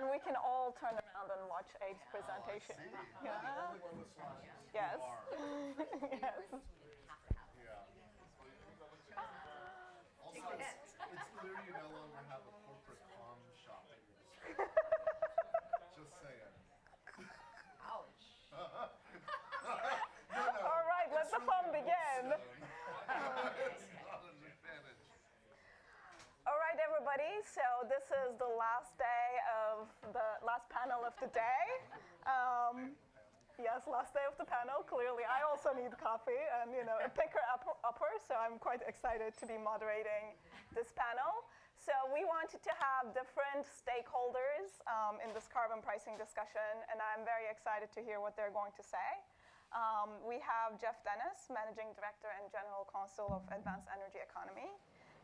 And we can all turn around and watch Abe's presentation. Yeah. Yes. Yes. Also, it's clear you no longer have a corporate comm shop at your disposal. Just saying. Ouch. No, All right, let the fun begin. It's not an advantage. All right, everybody. So this is the last day of the last panel of the day. Yes, last day of the panel. Clearly, I also need coffee and a picker upper. So I'm quite excited to be moderating this panel. So we wanted to have different stakeholders in this carbon pricing discussion, and I'm very excited to hear what they're going to say. We have Jeff Dennis, Managing Director and General Counsel of Advanced Energy Economy.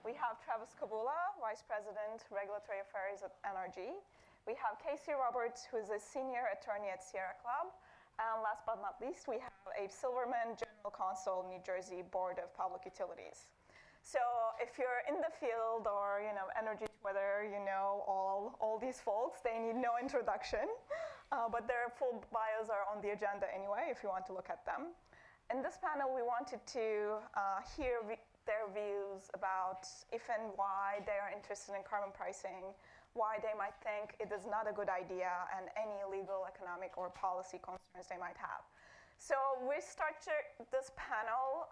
We have Travis Kavulla, Vice President, Regulatory Affairs at NRG. We have Casey Roberts, who is a Senior Attorney at Sierra Club. And last but not least, we have Abe Silverman, General Counsel, New Jersey Board of Public Utilities. So if you're in the field or energy Twitter, all these folks, they need no introduction. But their full bios are on the agenda anyway, if you want to look at them. In this panel, we wanted to hear their views about if and why they are interested in carbon pricing, why they might think it is not a good idea, and any legal, economic, or policy concerns they might have. So we start this panel.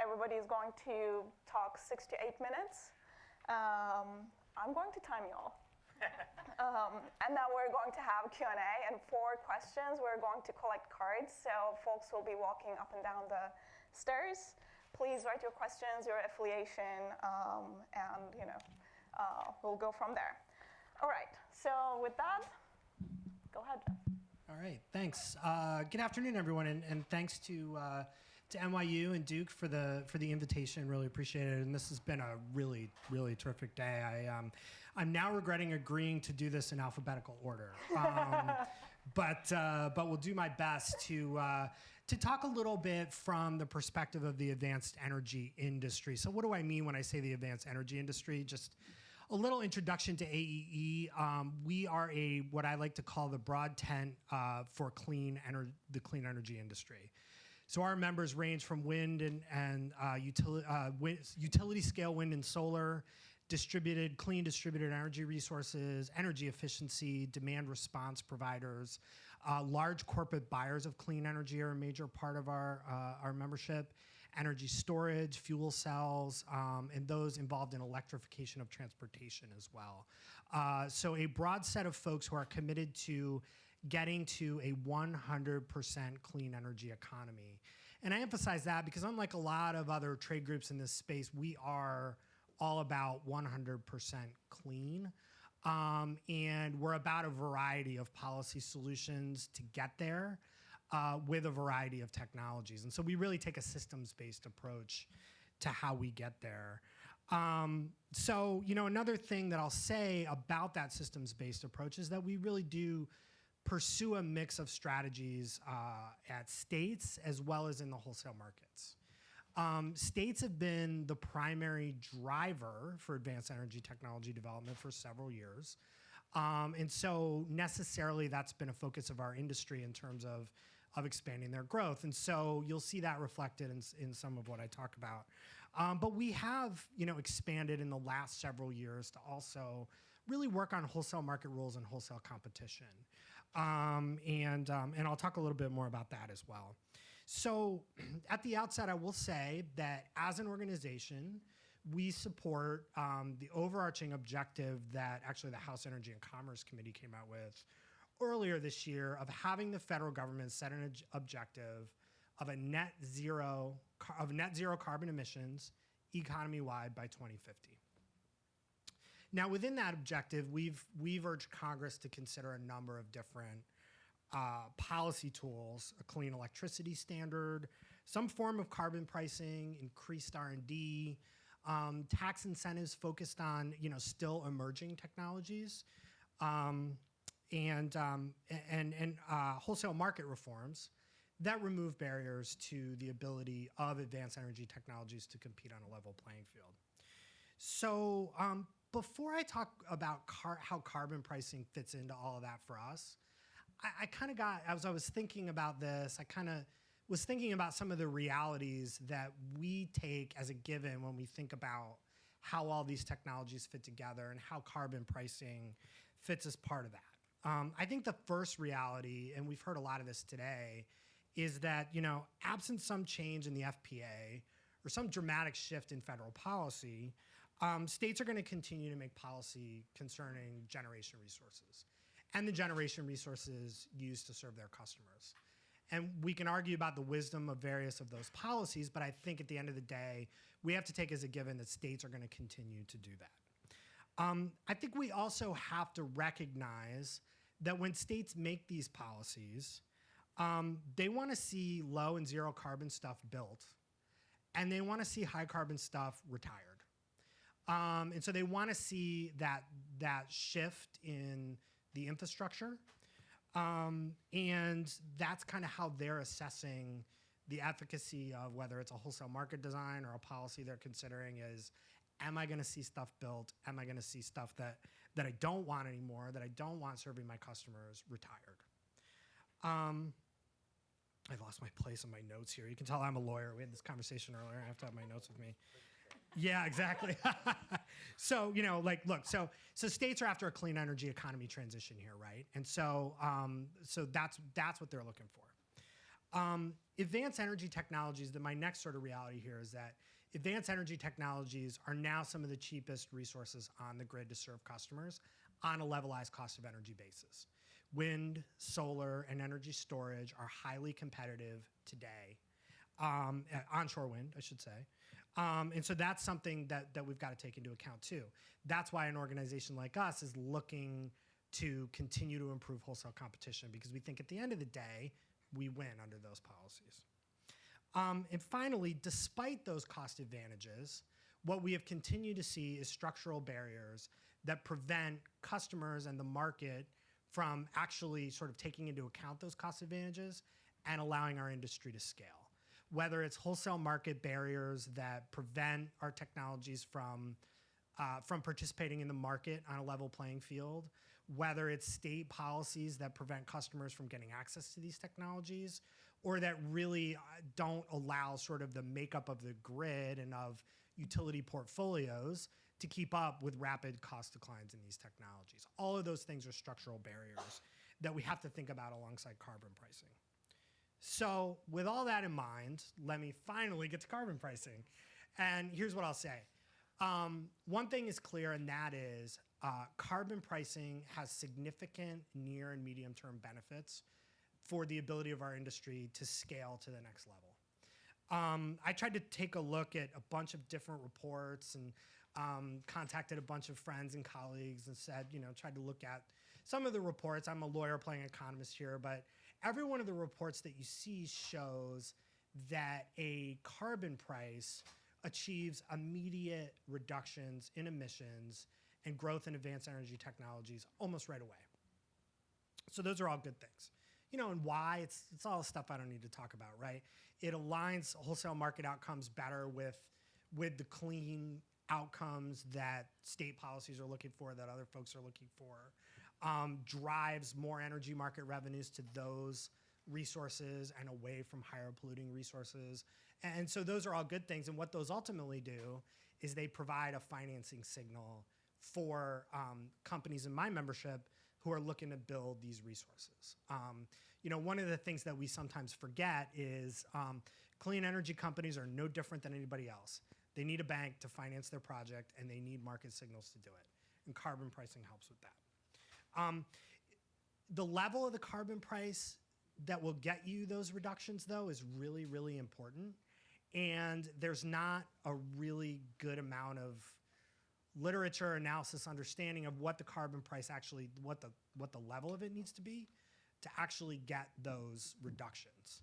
Everybody is going to talk 6 to 8 minutes. I'm going to time you all. And now we're going to have Q&A and 4 questions. We're going to collect cards, so folks will be walking up and down the stairs. Please write your questions, your affiliation, and we'll go from there. All right, so with that, go ahead, Jeff. All right, thanks. Good afternoon, everyone, and thanks to NYU and Duke for the invitation. Really appreciate it. And this has been a really, really terrific day. I'm now regretting agreeing to do this in alphabetical order, but we'll do my best to talk a little bit from the perspective of the advanced energy industry. So what do I mean when I say the advanced energy industry? Just a little introduction to AEE. We are what I like to call the broad tent for the clean energy industry. So our members range from wind and utility scale wind and solar, clean distributed energy resources, energy efficiency, demand response providers. Large corporate buyers of clean energy are a major part of our membership. Energy storage, fuel cells, and those involved in electrification of transportation as well. So a broad set of folks who are committed to getting to a 100% clean energy economy. And I emphasize that because unlike a lot of other trade groups in this space, we are all about 100% clean. And we're about a variety of policy solutions to get there. With a variety of technologies. And so we really take a systems-based approach to how we get there. So, another thing that I'll say about that systems-based approach is that we really do pursue a mix of strategies at states as well as in the wholesale markets. States have been the primary driver for advanced energy technology development for several years. And so necessarily that's been a focus of our industry in terms of expanding their growth. And so you'll see that reflected in some of what I talk about. But we have, expanded in the last several years to also really work on wholesale market rules and wholesale competition. And I'll talk a little bit more about that as well. So at the outset, I will say that as an organization, we support the overarching objective that actually the House Energy and Commerce Committee came out with earlier this year of having the federal government set an objective of net zero carbon emissions economy-wide by 2050. Now, within that objective, we've urged Congress to consider a number of different policy tools: a clean electricity standard, some form of carbon pricing, increased R&D, tax incentives focused on still emerging technologies. And wholesale market reforms that remove barriers to the ability of advanced energy technologies to compete on a level playing field. So before I talk about how carbon pricing fits into all of that for us, I kind of got, as I was thinking about this, I kind of was thinking about some of the realities that we take as a given when we think about how all these technologies fit together and how carbon pricing fits as part of that. I think the first reality, and we've heard a lot of this today, is that, absent some change in the FPA or some dramatic shift in federal policy, states are going to continue to make policy concerning generation resources and the generation resources used to serve their customers. And we can argue about the wisdom of various of those policies, but I think at the end of the day, we have to take as a given that states are going to continue to do that. I think we also have to recognize that when states make these policies, they want to see low and zero carbon stuff built, and they want to see high carbon stuff retired. And so they want to see that shift in the infrastructure. And that's kind of how they're assessing the efficacy of whether it's a wholesale market design or a policy they're considering is, am I going to see stuff built? Am I going to see stuff that I don't want anymore, that I don't want serving my customers, retired? I've lost my place in my notes here. You can tell I'm a lawyer. We had this conversation earlier. I have to have my notes with me. Yeah, exactly. So, look, so states are after a clean energy economy transition here, right? And so that's what they're looking for. Advanced energy technologies, my next sort of reality here is that advanced energy technologies are now some of the cheapest resources on the grid to serve customers on a levelized cost of energy basis. Wind, solar, and energy storage are highly competitive today. Onshore wind, I should say. And so that's something that we've got to take into account too. That's why an organization like us is looking to continue to improve wholesale competition, because we think at the end of the day, we win under those policies. And finally, despite those cost advantages, what we have continued to see is structural barriers that prevent customers and the market from actually sort of taking into account those cost advantages and allowing our industry to scale. Whether it's wholesale market barriers that prevent our technologies from participating in the market on a level playing field, whether it's state policies that prevent customers from getting access to these technologies, or that really don't allow sort of the makeup of the grid and of utility portfolios to keep up with rapid cost declines in these technologies. All of those things are structural barriers that we have to think about alongside carbon pricing. So with all that in mind, let me finally get to carbon pricing. And here's what I'll say. One thing is clear, and that is carbon pricing has significant near and medium-term benefits for the ability of our industry to scale to the next level. I tried to take a look at a bunch of different reports and contacted a bunch of friends and colleagues and said, tried to look at some of the reports. I'm a lawyer playing economist here, but every one of the reports that you see shows that a carbon price achieves immediate reductions in emissions and growth in advanced energy technologies almost right away. So those are all good things. And why? It's all stuff I don't need to talk about, right? It aligns wholesale market outcomes better with the clean outcomes that state policies are looking for, that other folks are looking for, drives more energy market revenues to those resources and away from higher polluting resources. And so those are all good things. And what those ultimately do is they provide a financing signal for companies in my membership who are looking to build these resources. One of the things that we sometimes forget is clean energy companies are no different than anybody else. They need a bank to finance their project, and they need market signals to do it. And carbon pricing helps with that. The level of the carbon price that will get you those reductions, though, is really, really important. And there's not a really good amount of literature, analysis, understanding of what the carbon price actually, what the level of it needs to be to actually get those reductions.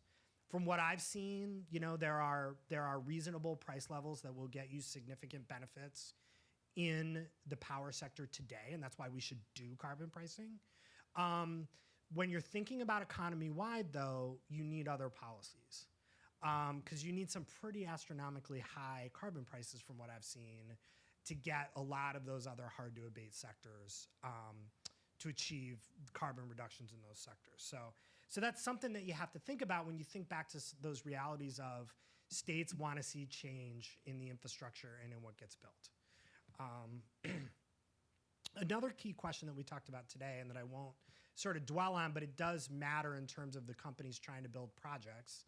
From what I've seen, there are reasonable price levels that will get you significant benefits in the power sector today, and that's why we should do carbon pricing. When you're thinking about economy-wide, though, you need other policies, because you need some pretty astronomically high carbon prices from what I've seen to get a lot of those other hard to abate sectors to achieve carbon reductions in those sectors. So that's something that you have to think about when you think back to those realities of states want to see change in the infrastructure and in what gets built. Another key question that we talked about today, and that I won't sort of dwell on, but it does matter in terms of the companies trying to build projects,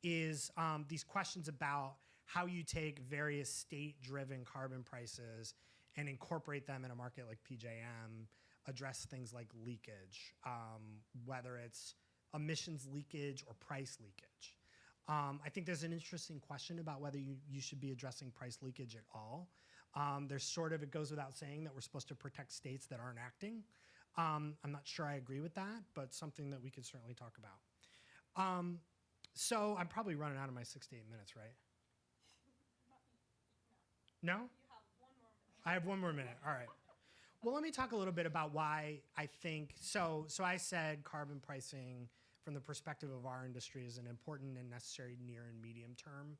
is these questions about how you take various state-driven carbon prices and incorporate them in a market like PJM, address things like leakage, whether it's emissions leakage or price leakage. I think there's an interesting question about whether you should be addressing price leakage at all. There's sort of, it goes without saying that we're supposed to protect states that aren't acting. I'm not sure I agree with that, but something that we could certainly talk about. So I'm probably running out of my 6 to 8 minutes, right? No? You have 1 more minute. I have 1 more minute, all right. Well, let me talk a little bit about why I think, so I said carbon pricing from the perspective of our industry is an important and necessary near and medium term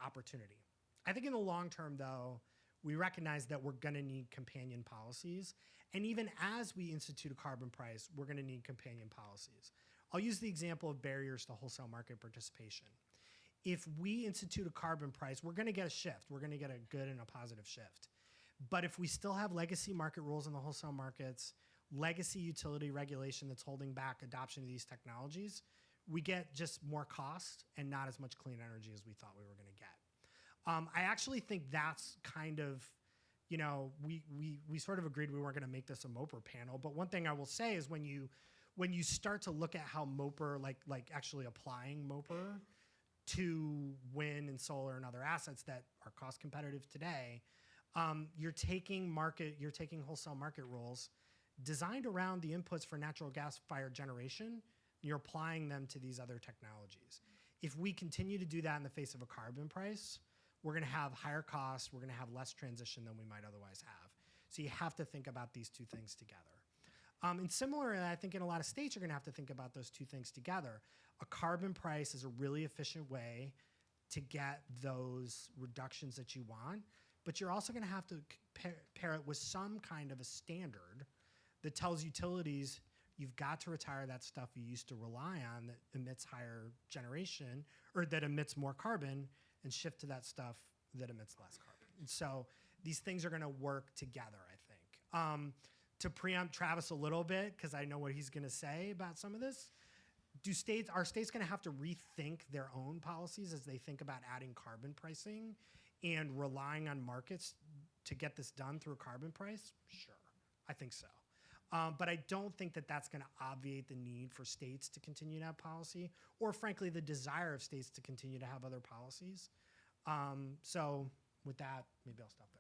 opportunity. I think in the long term, though, we recognize that we're going to need companion policies. And even as we institute a carbon price, we're going to need companion policies. I'll use the example of barriers to wholesale market participation. If we institute a carbon price, we're going to get a shift. We're going to get a good and a positive shift. But if we still have legacy market rules in the wholesale markets, legacy utility regulation that's holding back adoption of these technologies, we get just more cost and not as much clean energy as we thought we were going to get. I actually think that's kind of, you know, we sort of agreed we weren't going to make this a MOPR panel, but one thing I will say is when you start to look at how MOPR, like actually applying MOPR to wind and solar and other assets that are cost competitive today, you're taking wholesale market rules designed around the inputs for natural gas-fired generation, and you're applying them to these other technologies. If we continue to do that in the face of a carbon price, we're going to have higher costs, we're going to have less transition than we might otherwise have. So you have to think about these two things together. And similarly, I think in a lot of states, you're going to have to think about those two things together. A carbon price is a really efficient way to get those reductions that you want, but you're also going to have to pair it with some kind of a standard that tells utilities you've got to retire that stuff you used to rely on that emits higher generation or that emits more carbon and shift to that stuff that emits less carbon. And so these things are going to work together, I think. To preempt Travis a little bit, because I know what he's going to say about some of this, are states going to have to rethink their own policies as they think about adding carbon pricing and relying on markets to get this done through a carbon price? Sure, I think so. But I don't think that that's going to obviate the need for states to continue to have policy, or frankly, the desire of states to continue to have other policies. So with that, maybe I'll stop there.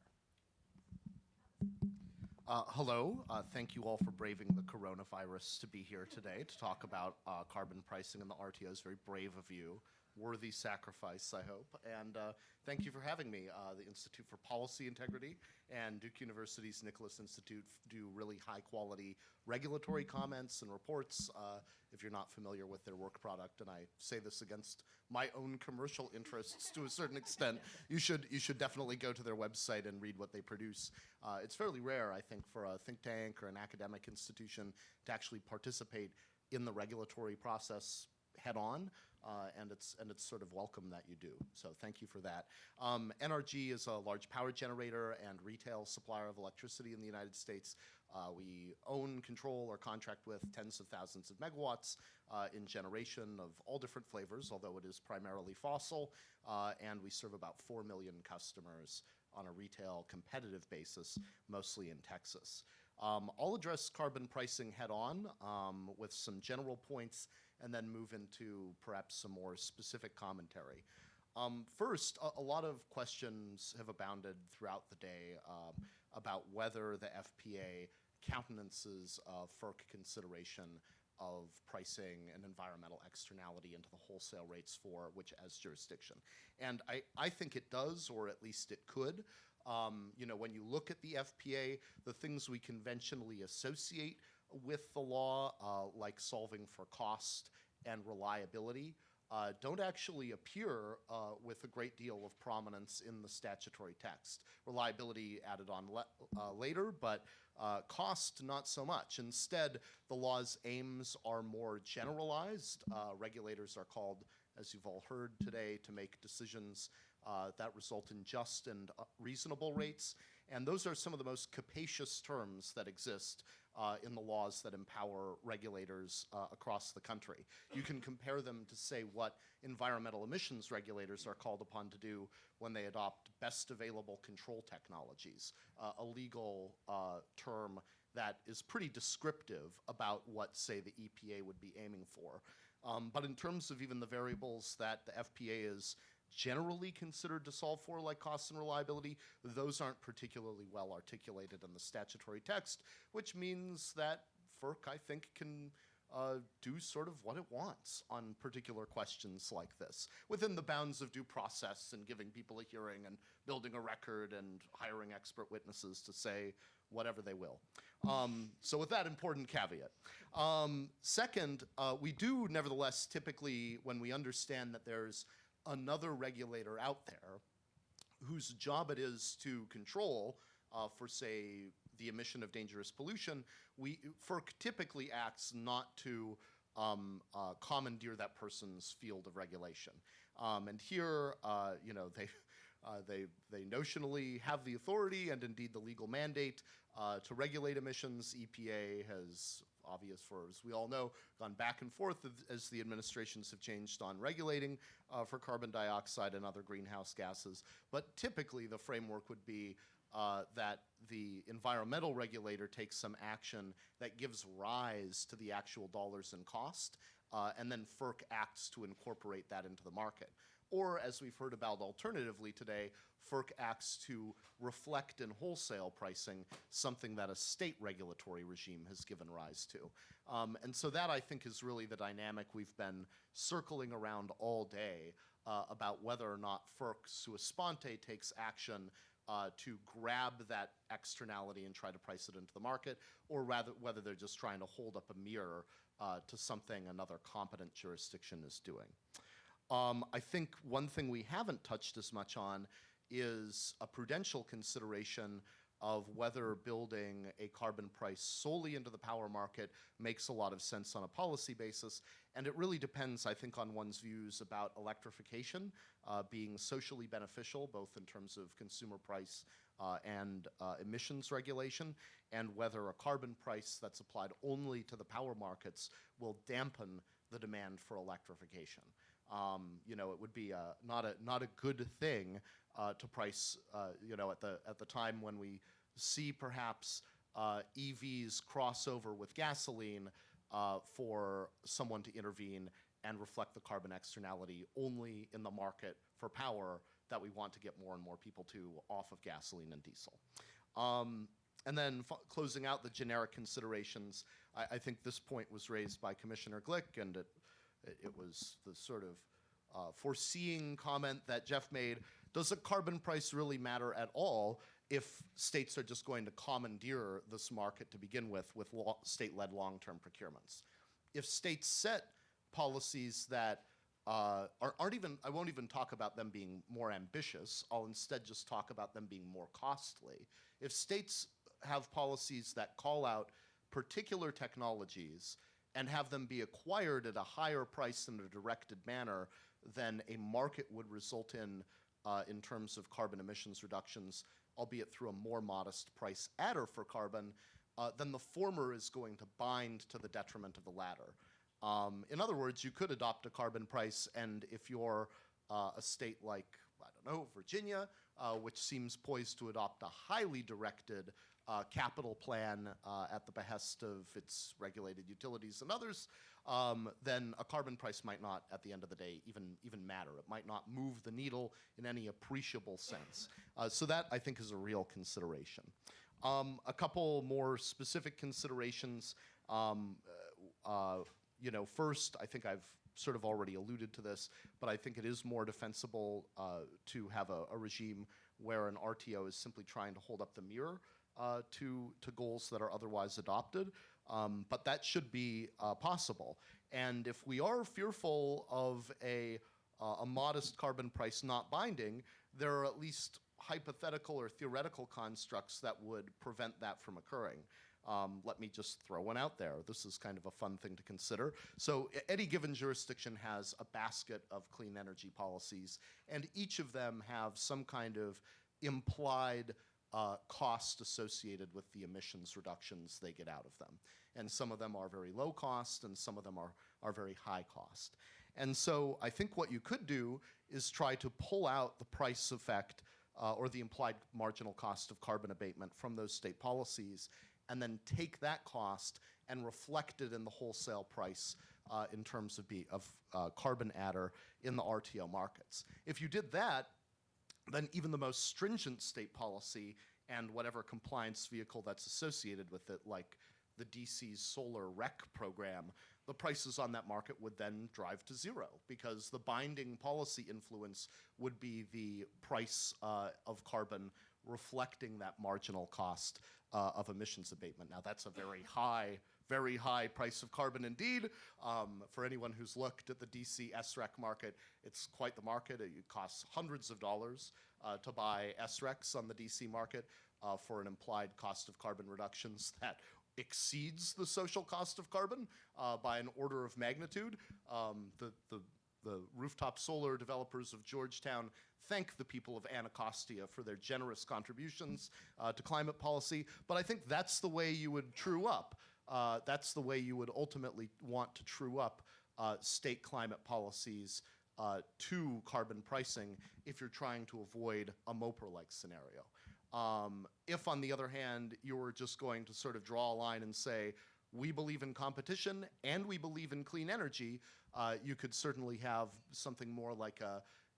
Hello, thank you all for braving the coronavirus to be here today to talk about carbon pricing and the RTOs. Very brave of you. Worthy sacrifice, I hope. And thank you for having me. The Institute for Policy Integrity and Duke University's Nicholas Institute do really high-quality regulatory comments and reports. If you're not familiar with their work product, and I say this against my own commercial interests to a certain extent, you should definitely go to their website and read what they produce. It's fairly rare, I think, for a think tank or an academic institution to actually participate in the regulatory process head-on, and it's sort of welcome that you do. So thank you for that. NRG is a large power generator and retail supplier of electricity in the United States. We own, control, or contract with tens of thousands of megawatts in generation of all different flavors, although it is primarily fossil, and we serve about 4 million customers on a retail competitive basis, mostly in Texas. I'll address carbon pricing head-on with some general points and then move into perhaps some more specific commentary. First, a lot of questions have abounded throughout the day about whether the FPA countenances FERC consideration of pricing and environmental externality into the wholesale rates for which as jurisdiction. And I think it does, or at least it could. You know, when you look at the FPA, the things we conventionally associate with the law, like solving for cost and reliability, don't actually appear with a great deal of prominence in the statutory text. Reliability added on later, but cost not so much. Instead, the law's aims are more generalized. Regulators are called, as you've all heard today, to make decisions that result in just and reasonable rates. And those are some of the most capacious terms that exist in the laws that empower regulators across the country. You can compare them to, say, what environmental emissions regulators are called upon to do when they adopt best available control technologies, a legal term that is pretty descriptive about what, say, the EPA would be aiming for. But in terms of even the variables that the FPA is generally considered to solve for, like cost and reliability, those aren't particularly well articulated in the statutory text, which means that FERC, I think, can do sort of what it wants on particular questions like this, within the bounds of due process and giving people a hearing and building a record and hiring expert witnesses to say whatever they will. So with that important caveat. Second, we do nevertheless typically, when we understand that there's another regulator out there whose job it is to control for, say, the emission of dangerous pollution, FERC typically acts not to commandeer that person's field of regulation. And here, you know, they notionally have the authority and indeed the legal mandate to regulate emissions. EPA has, obvious for, as we all know, gone back and forth as the administrations have changed on regulating for carbon dioxide and other greenhouse gases. But typically the framework would be that the environmental regulator takes some action that gives rise to the actual dollars and cost, and then FERC acts to incorporate that into the market. Or, as we've heard about alternatively today, FERC acts to reflect in wholesale pricing something that a state regulatory regime has given rise to. And so that, I think, is really the dynamic we've been circling around all day about whether or not FERC sua sponte takes action to grab that externality and try to price it into the market, or rather whether they're just trying to hold up a mirror to something another competent jurisdiction is doing. I think one thing we haven't touched as much on is a prudential consideration of whether building a carbon price solely into the power market makes a lot of sense on a policy basis. And it really depends, I think, on one's views about electrification being socially beneficial, both in terms of consumer price and emissions regulation, and whether a carbon price that's applied only to the power markets will dampen the demand for electrification. You know, it would be not a good thing to price, you know, at the time when we see perhaps EVs cross over with gasoline for someone to intervene and reflect the carbon externality only in the market for power that we want to get more and more people to off of gasoline and diesel. And then closing out the generic considerations, I think this point was raised by Commissioner Glick, and it was the sort of foreseeing comment that Jeff made. Does a carbon price really matter at all if states are just going to commandeer this market to begin with state-led long-term procurements? If states set policies that aren't even, I won't even talk about them being more ambitious, I'll instead just talk about them being more costly. If states have policies that call out particular technologies and have them be acquired at a higher price in a directed manner than a market would result in terms of carbon emissions reductions, albeit through a more modest price adder for carbon, then the former is going to bind to the detriment of the latter. In other words, you could adopt a carbon price, and if you're a state like, I don't know, Virginia, which seems poised to adopt a highly directed capital plan at the behest of its regulated utilities and others, then a carbon price might not, at the end of the day, even matter. It might not move the needle in any appreciable sense. So that, I think, is a real consideration. A couple more specific considerations. You know, first, I think I've sort of already alluded to this, but I think it is more defensible to have a regime where an RTO is simply trying to hold up the mirror to goals that are otherwise adopted. But that should be possible. And if we are fearful of a modest carbon price not binding, there are at least hypothetical or theoretical constructs that would prevent that from occurring. Let me just throw one out there. This is kind of a fun thing to consider. So any given jurisdiction has a basket of clean energy policies, and each of them have some kind of implied cost associated with the emissions reductions they get out of them. And some of them are very low cost, and some of them are very high cost. And so I think what you could do is try to pull out the price effect or the implied marginal cost of carbon abatement from those state policies, and then take that cost and reflect it in the wholesale price in terms of carbon adder in the RTO markets. If you did that, then even the most stringent state policy and whatever compliance vehicle that's associated with it, like the DC's solar REC program, the prices on that market would then drive to zero, because the binding policy influence would be the price of carbon reflecting that marginal cost of emissions abatement. Now, that's a very high price of carbon indeed. For anyone who's looked at the DC SREC market, it's quite the market. It costs hundreds of dollars to buy SRECs on the DC market for an implied cost of carbon reductions that exceeds the social cost of carbon by an order of magnitude. The rooftop solar developers of Georgetown thank the people of Anacostia for their generous contributions to climate policy, but I think that's the way you would true up. That's the way you would ultimately want to true up state climate policies to carbon pricing if you're trying to avoid a MOPR-like scenario. If, on the other hand, you were just going to sort of draw a line and say, we believe in competition and we believe in clean energy, you could certainly have something more like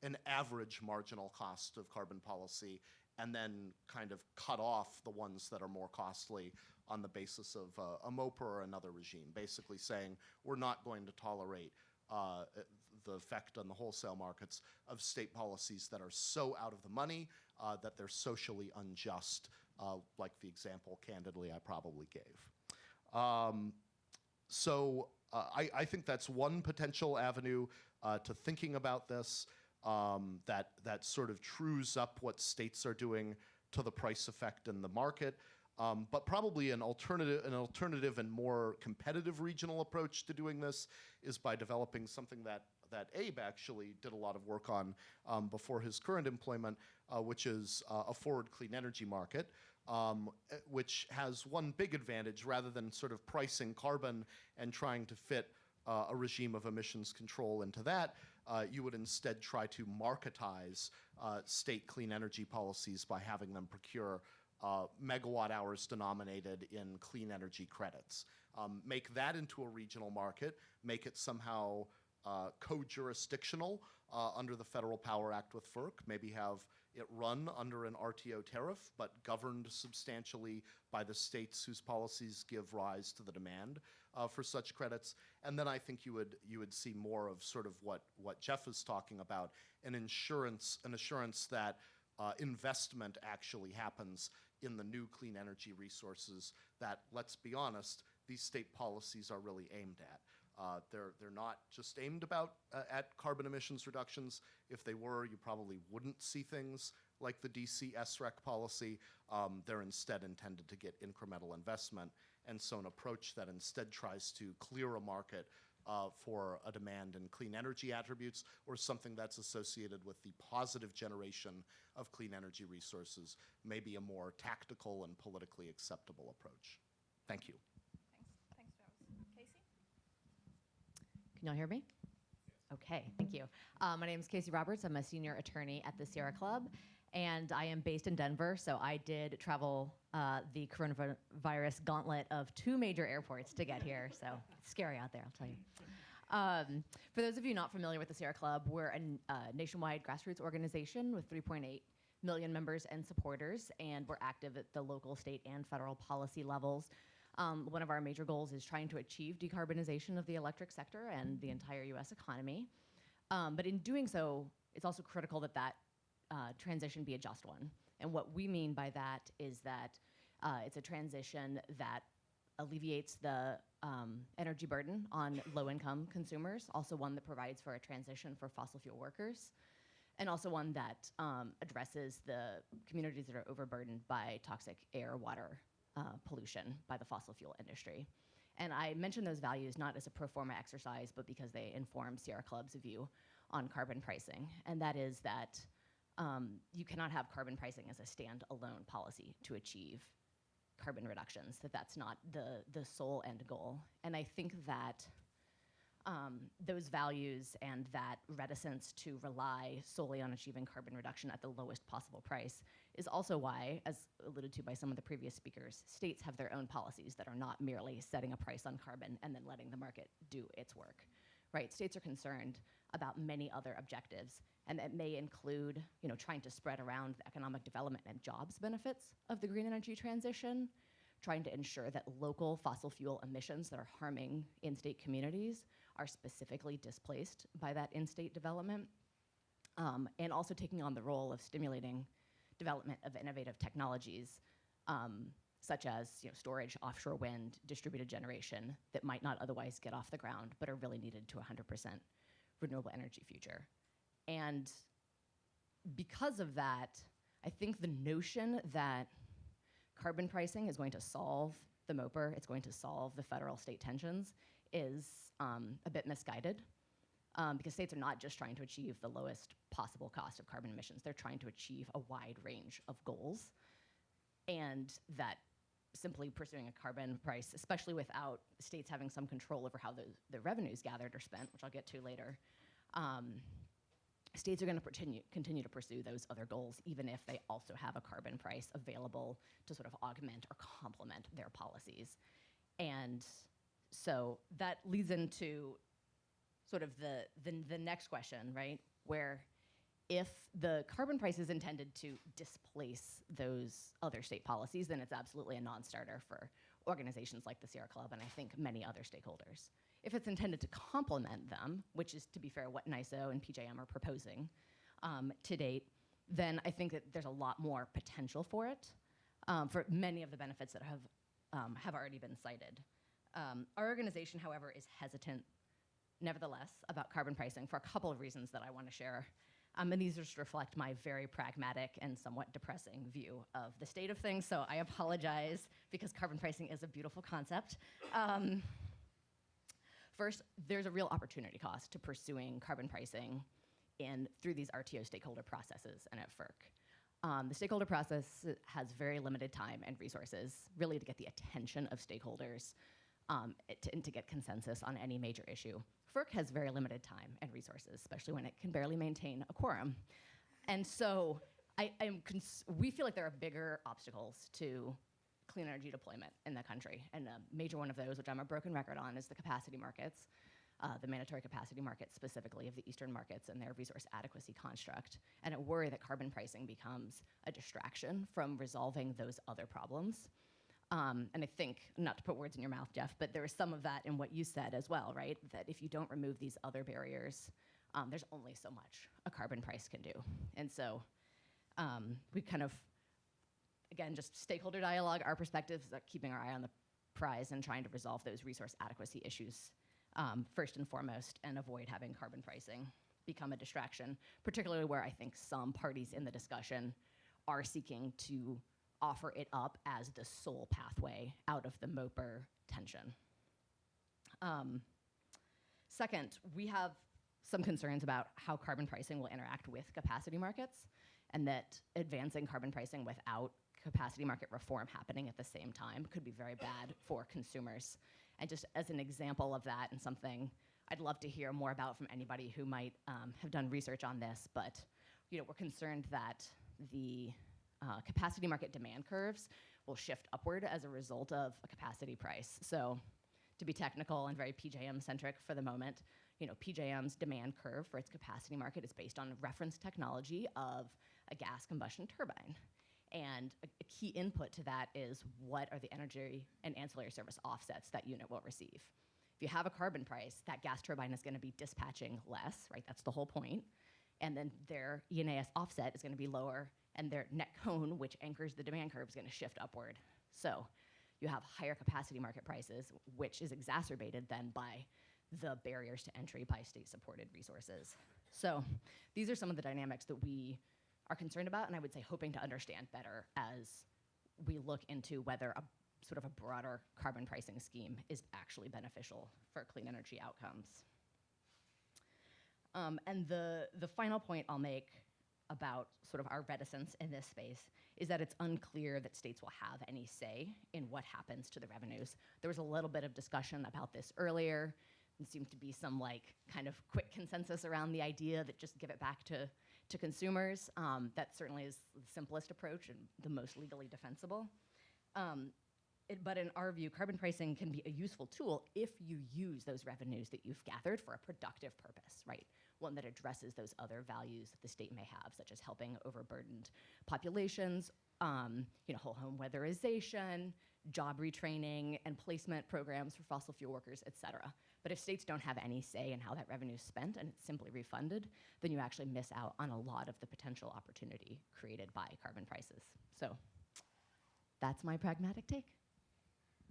an average marginal cost of carbon policy, and then kind of cut off the ones that are more costly on the basis of a MOPR or another regime, basically saying we're not going to tolerate the effect on the wholesale markets of state policies that are so out of the money that they're socially unjust, like the example, candidly, I probably gave. I think that's one potential avenue to thinking about this, that sort of trues up what states are doing to the price effect in the market. But probably an alternative and more competitive regional approach to doing this is by developing something that Abe actually did a lot of work on before his current employment, which is a forward clean energy market, which has one big advantage. Rather than sort of pricing carbon and trying to fit a regime of emissions control into that, you would instead try to marketize state clean energy policies by having them procure megawatt hours denominated in clean energy credits. Make that into a regional market, make it somehow co-jurisdictional under the Federal Power Act with FERC, maybe have it run under an RTO tariff, but governed substantially by the states whose policies give rise to the demand for such credits. And then I think you would see more of sort of what Jeff is talking about, an assurance that investment actually happens in the new clean energy resources that, let's be honest, these state policies are really aimed at. They're not just aimed at carbon emissions reductions. If they were, you probably wouldn't see things like the DC SREC policy. They're instead intended to get incremental investment. And so an approach that instead tries to clear a market for a demand in clean energy attributes, or something that's associated with the positive generation of clean energy resources, may be a more tactical and politically acceptable approach. Thank you. Thanks, Travis. Casey? Can y'all hear me? Okay, thank you. My name is Casey Roberts. I'm a senior attorney at the Sierra Club, and I am based in Denver, so I did travel the coronavirus gauntlet of 2 major airports to get here, so it's scary out there, I'll tell you. For those of you not familiar with the Sierra Club, we're a nationwide grassroots organization with 3.8 million members and supporters, and we're active at the local, state, and federal policy levels. One of our major goals is trying to achieve decarbonization of the electric sector and the entire US economy. But in doing so, it's also critical that that transition be a just one. And what we mean by that is that it's a transition that alleviates the energy burden on low-income consumers, also one that provides for a transition for fossil fuel workers, and also one that addresses the communities that are overburdened by toxic air, water pollution by the fossil fuel industry. And I mention those values not as a pro forma exercise, but because they inform Sierra Club's view on carbon pricing. And that is that you cannot have carbon pricing as a standalone policy to achieve carbon reductions, that's not the sole end goal. And I think that those values and that reticence to rely solely on achieving carbon reduction at the lowest possible price is also why, as alluded to by some of the previous speakers, states have their own policies that are not merely setting a price on carbon and then letting the market do its work, right? States are concerned about many other objectives, and that may include, trying to spread around the economic development and jobs benefits of the green energy transition, trying to ensure that local fossil fuel emissions that are harming in-state communities are specifically displaced by that in-state development, and also taking on the role of stimulating development of innovative technologies, such as storage, offshore wind, distributed generation that might not otherwise get off the ground, but are really needed to 100% renewable energy future. And because of that, I think the notion that carbon pricing is going to solve the MOPR, it's going to solve the federal-state tensions, is a bit misguided, because states are not just trying to achieve the lowest possible cost of carbon emissions, they're trying to achieve a wide range of goals, and that simply pursuing a carbon price, especially without states having some control over how the revenues gathered or spent, which I'll get to later, states are going to continue to pursue those other goals, even if they also have a carbon price available to sort of augment or complement their policies. And so that leads into sort of the next question, right? Where if the carbon price is intended to displace those other state policies, then it's absolutely a non-starter for organizations like the Sierra Club and I think many other stakeholders. If it's intended to complement them, which is, to be fair, what NISO and PJM are proposing to date, then I think that there's a lot more potential for it, for many of the benefits that have already been cited. Our organization, however, is hesitant, nevertheless, about carbon pricing for a couple of reasons that I want to share. And these just reflect my very pragmatic and somewhat depressing view of the state of things, so I apologize, because carbon pricing is a beautiful concept. First, there's a real opportunity cost to pursuing carbon pricing through these RTO stakeholder processes and at FERC. The stakeholder process has very limited time and resources, really, to get the attention of stakeholders and to get consensus on any major issue. FERC has very limited time and resources, especially when it can barely maintain a quorum. And so we feel like there are bigger obstacles to clean energy deployment in the country. And a major one of those, which I'm a broken record on, is the capacity markets, the mandatory capacity markets specifically of the eastern markets and their resource adequacy construct. And I worry that carbon pricing becomes a distraction from resolving those other problems. And I think, not to put words in your mouth, Jeff, but there is some of that in what you said as well, right? That if you don't remove these other barriers, there's only so much a carbon price can do. And so we kind of, again, just stakeholder dialogue, our perspective is keeping our eye on the prize and trying to resolve those resource adequacy issues first and foremost, and avoid having carbon pricing become a distraction, particularly where I think some parties in the discussion are seeking to offer it up as the sole pathway out of the MOPR tension. Second, we have some concerns about how carbon pricing will interact with capacity markets, and that advancing carbon pricing without capacity market reform happening at the same time could be very bad for consumers. And just as an example of that, and something I'd love to hear more about from anybody who might have done research on this, but we're concerned that the capacity market demand curves will shift upward as a result of a capacity price. So to be technical and very PJM-centric for the moment, PJM's demand curve for its capacity market is based on reference technology of a gas combustion turbine. And a key input to that is what are the energy and ancillary service offsets that unit will receive. If you have a carbon price, that gas turbine is going to be dispatching less, right? That's the whole point. And then their ENAS offset is going to be lower, and their net cone, which anchors the demand curve, is going to shift upward. So you have higher capacity market prices, which is exacerbated then by the barriers to entry by state-supported resources. So these are some of the dynamics that we are concerned about, and I would say hoping to understand better as we look into whether a sort of a broader carbon pricing scheme is actually beneficial for clean energy outcomes. And the final point I'll make about sort of our reticence in this space is that it's unclear that states will have any say in what happens to the revenues. There was a little bit of discussion about this earlier. There seemed to be some like kind of quick consensus around the idea that just give it back to consumers. That certainly is the simplest approach and the most legally defensible. But in our view, carbon pricing can be a useful tool if you use those revenues that you've gathered for a productive purpose, right? One that addresses those other values that the state may have, such as helping overburdened populations, whole home weatherization, job retraining, and placement programs for fossil fuel workers, et cetera. But if states don't have any say in how that revenue is spent and it's simply refunded, then you actually miss out on a lot of the potential opportunity created by carbon prices. So that's my pragmatic take.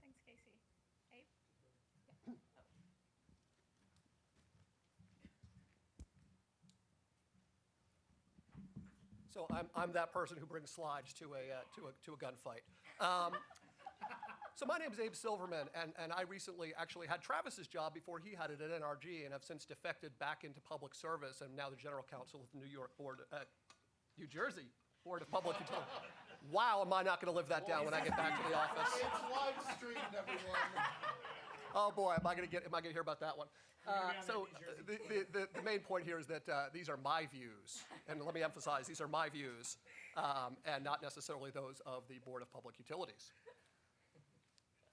Thanks, Casey. Abe? So I'm that person who brings slides to a gunfight. So my name is Abe Silverman, and I recently actually had Travis's job before he had it at NRG, and have since defected back into public service, and now the general counsel of the New Jersey Board of Public Utilities. Wow, am I not going to live that down when I get back to the office? It's live streamed, everyone. Oh boy, am I going to hear about that one? So the main point here is that these are my views, and let me emphasize, these are my views, and not necessarily those of the Board of Public Utilities.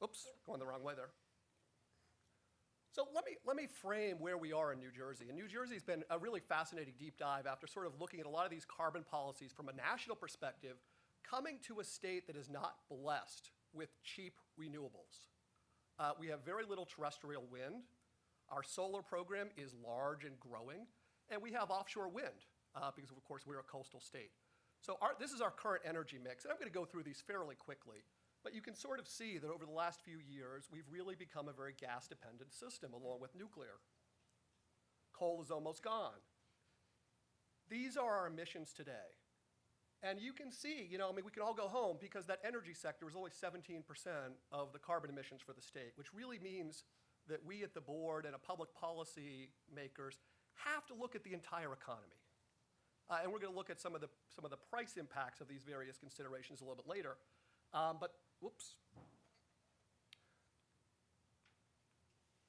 Oops, going the wrong way there. So let me frame where we are in New Jersey. And New Jersey's been a really fascinating deep dive after sort of looking at a lot of these carbon policies from a national perspective, coming to a state that is not blessed with cheap renewables. We have very little terrestrial wind. Our solar program is large and growing, and we have offshore wind because, of course, we're a coastal state. So this is our current energy mix, and I'm going to go through these fairly quickly. But you can sort of see that over the last few years, we've really become a very gas-dependent system, along with nuclear. Coal is almost gone. These are our emissions today. And you can see, we can all go home because that energy sector is only 17% of the carbon emissions for the state, which really means that we at the board and public policy makers have to look at the entire economy. And we're going to look at some of the price impacts of these various considerations a little bit later. Whoops.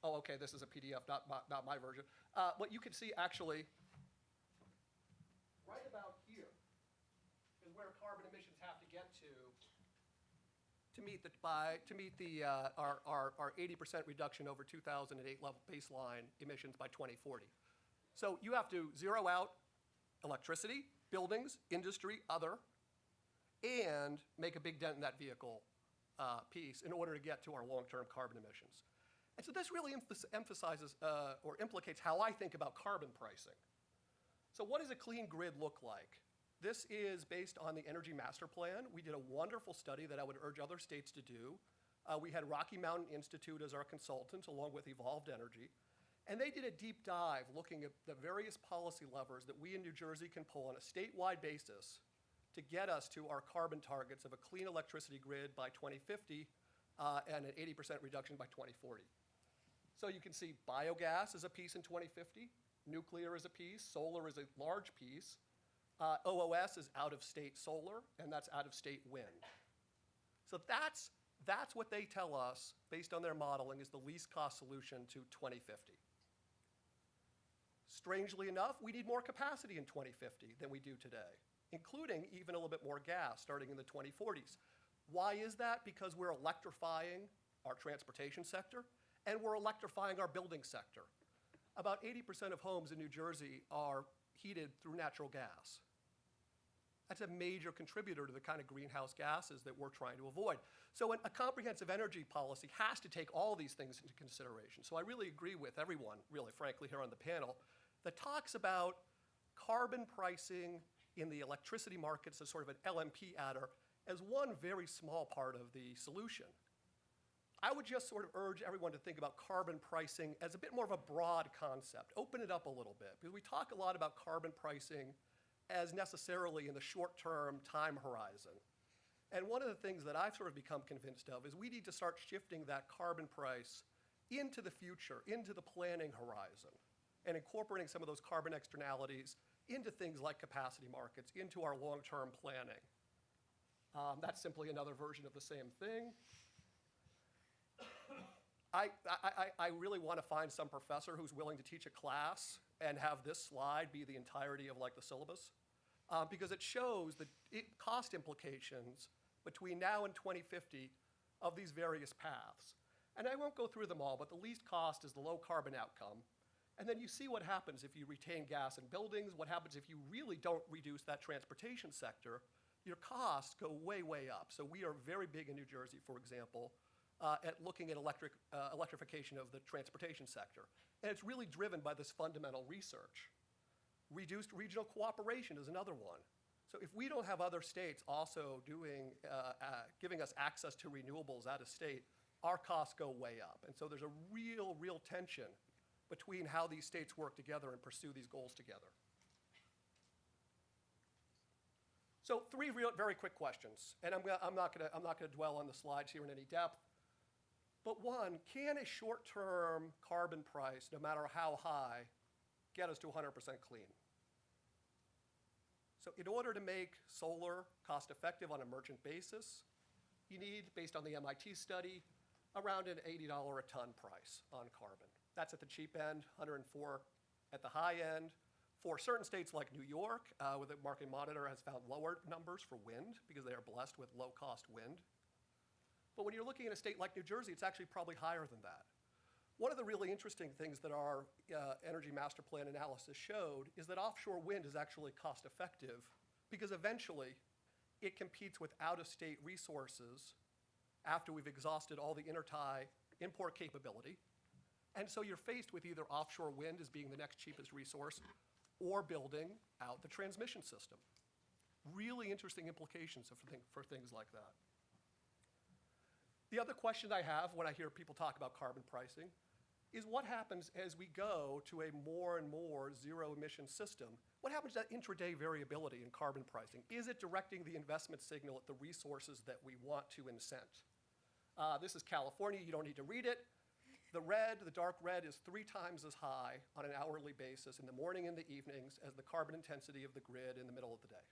Oh, okay, this is a PDF, not my version. What you can see actually right about here is where carbon emissions have to get to meet our 80% reduction over 2008 level baseline emissions by 2040. So you have to zero out electricity, buildings, industry, other, and make a big dent in that vehicle piece in order to get to our long-term carbon emissions. And so this really emphasizes or implicates how I think about carbon pricing. So what does a clean grid look like? This is based on the Energy Master Plan. We did a wonderful study that I would urge other states to do. We had Rocky Mountain Institute as our consultant, along with Evolved Energy. And they did a deep dive looking at the various policy levers that we in New Jersey can pull on a statewide basis to get us to our carbon targets of a clean electricity grid by 2050 and an 80% reduction by 2040. So you can see biogas is a piece in 2050, nuclear is a piece, solar is a large piece, OOS is out-of-state solar, and that's out-of-state wind. So that's what they tell us, based on their modeling, is the least cost solution to 2050. Strangely enough, we need more capacity in 2050 than we do today, including even a little bit more gas starting in the 2040s. Why is that? Because we're electrifying our transportation sector and we're electrifying our building sector. About 80% of homes in New Jersey are heated through natural gas. That's a major contributor to the kind of greenhouse gases that we're trying to avoid. So a comprehensive energy policy has to take all these things into consideration. So I really agree with everyone, really frankly, here on the panel, that talks about carbon pricing in the electricity markets as sort of an LMP adder as one very small part of the solution. I would just sort of urge everyone to think about carbon pricing as a bit more of a broad concept. Open it up a little bit, because we talk a lot about carbon pricing as necessarily in the short-term time horizon. And one of the things that I've sort of become convinced of is we need to start shifting that carbon price into the future, into the planning horizon, and incorporating some of those carbon externalities into things like capacity markets, into our long-term planning. That's simply another version of the same thing. I really want to find some professor who's willing to teach a class and have this slide be the entirety of like the syllabus, because it shows the cost implications between now and 2050 of these various paths. And I won't go through them all, but the least cost is the low carbon outcome. And then you see what happens if you retain gas in buildings, what happens if you really don't reduce that transportation sector. Your costs go way, way up. So we are very big in New Jersey, for example, at looking at electrification of the transportation sector. And it's really driven by this fundamental research. Reduced regional cooperation is another one. So if we don't have other states also giving us access to renewables out of state, our costs go way up. And so there's a real tension between how these states work together and pursue these goals together. So three very quick questions, and I'm not gonna dwell on the slides here in any depth. But one, can a short-term carbon price, no matter how high, get us to 100% clean? So in order to make solar cost-effective on a merchant basis, you need, based on the MIT study, around an $80 a ton price on carbon. That's at the cheap end, 104 at the high end. For certain states like New York, where the market monitor has found lower numbers for wind because they are blessed with low-cost wind. But when you're looking at a state like New Jersey, it's actually probably higher than that. One of the really interesting things that our energy master plan analysis showed is that offshore wind is actually cost-effective because eventually it competes with out-of-state resources after we've exhausted all the intertie import capability. And so you're faced with either offshore wind as being the next cheapest resource or building out the transmission system. Really interesting implications for things like that. The other question I have when I hear people talk about carbon pricing is what happens as we go to a more and more zero-emission system? What happens to that intraday variability in carbon pricing? Is it directing the investment signal at the resources that we want to incent? This is California. You don't need to read it. The dark red is 3 times as high on an hourly basis in the morning and the evenings as the carbon intensity of the grid in the middle of the day.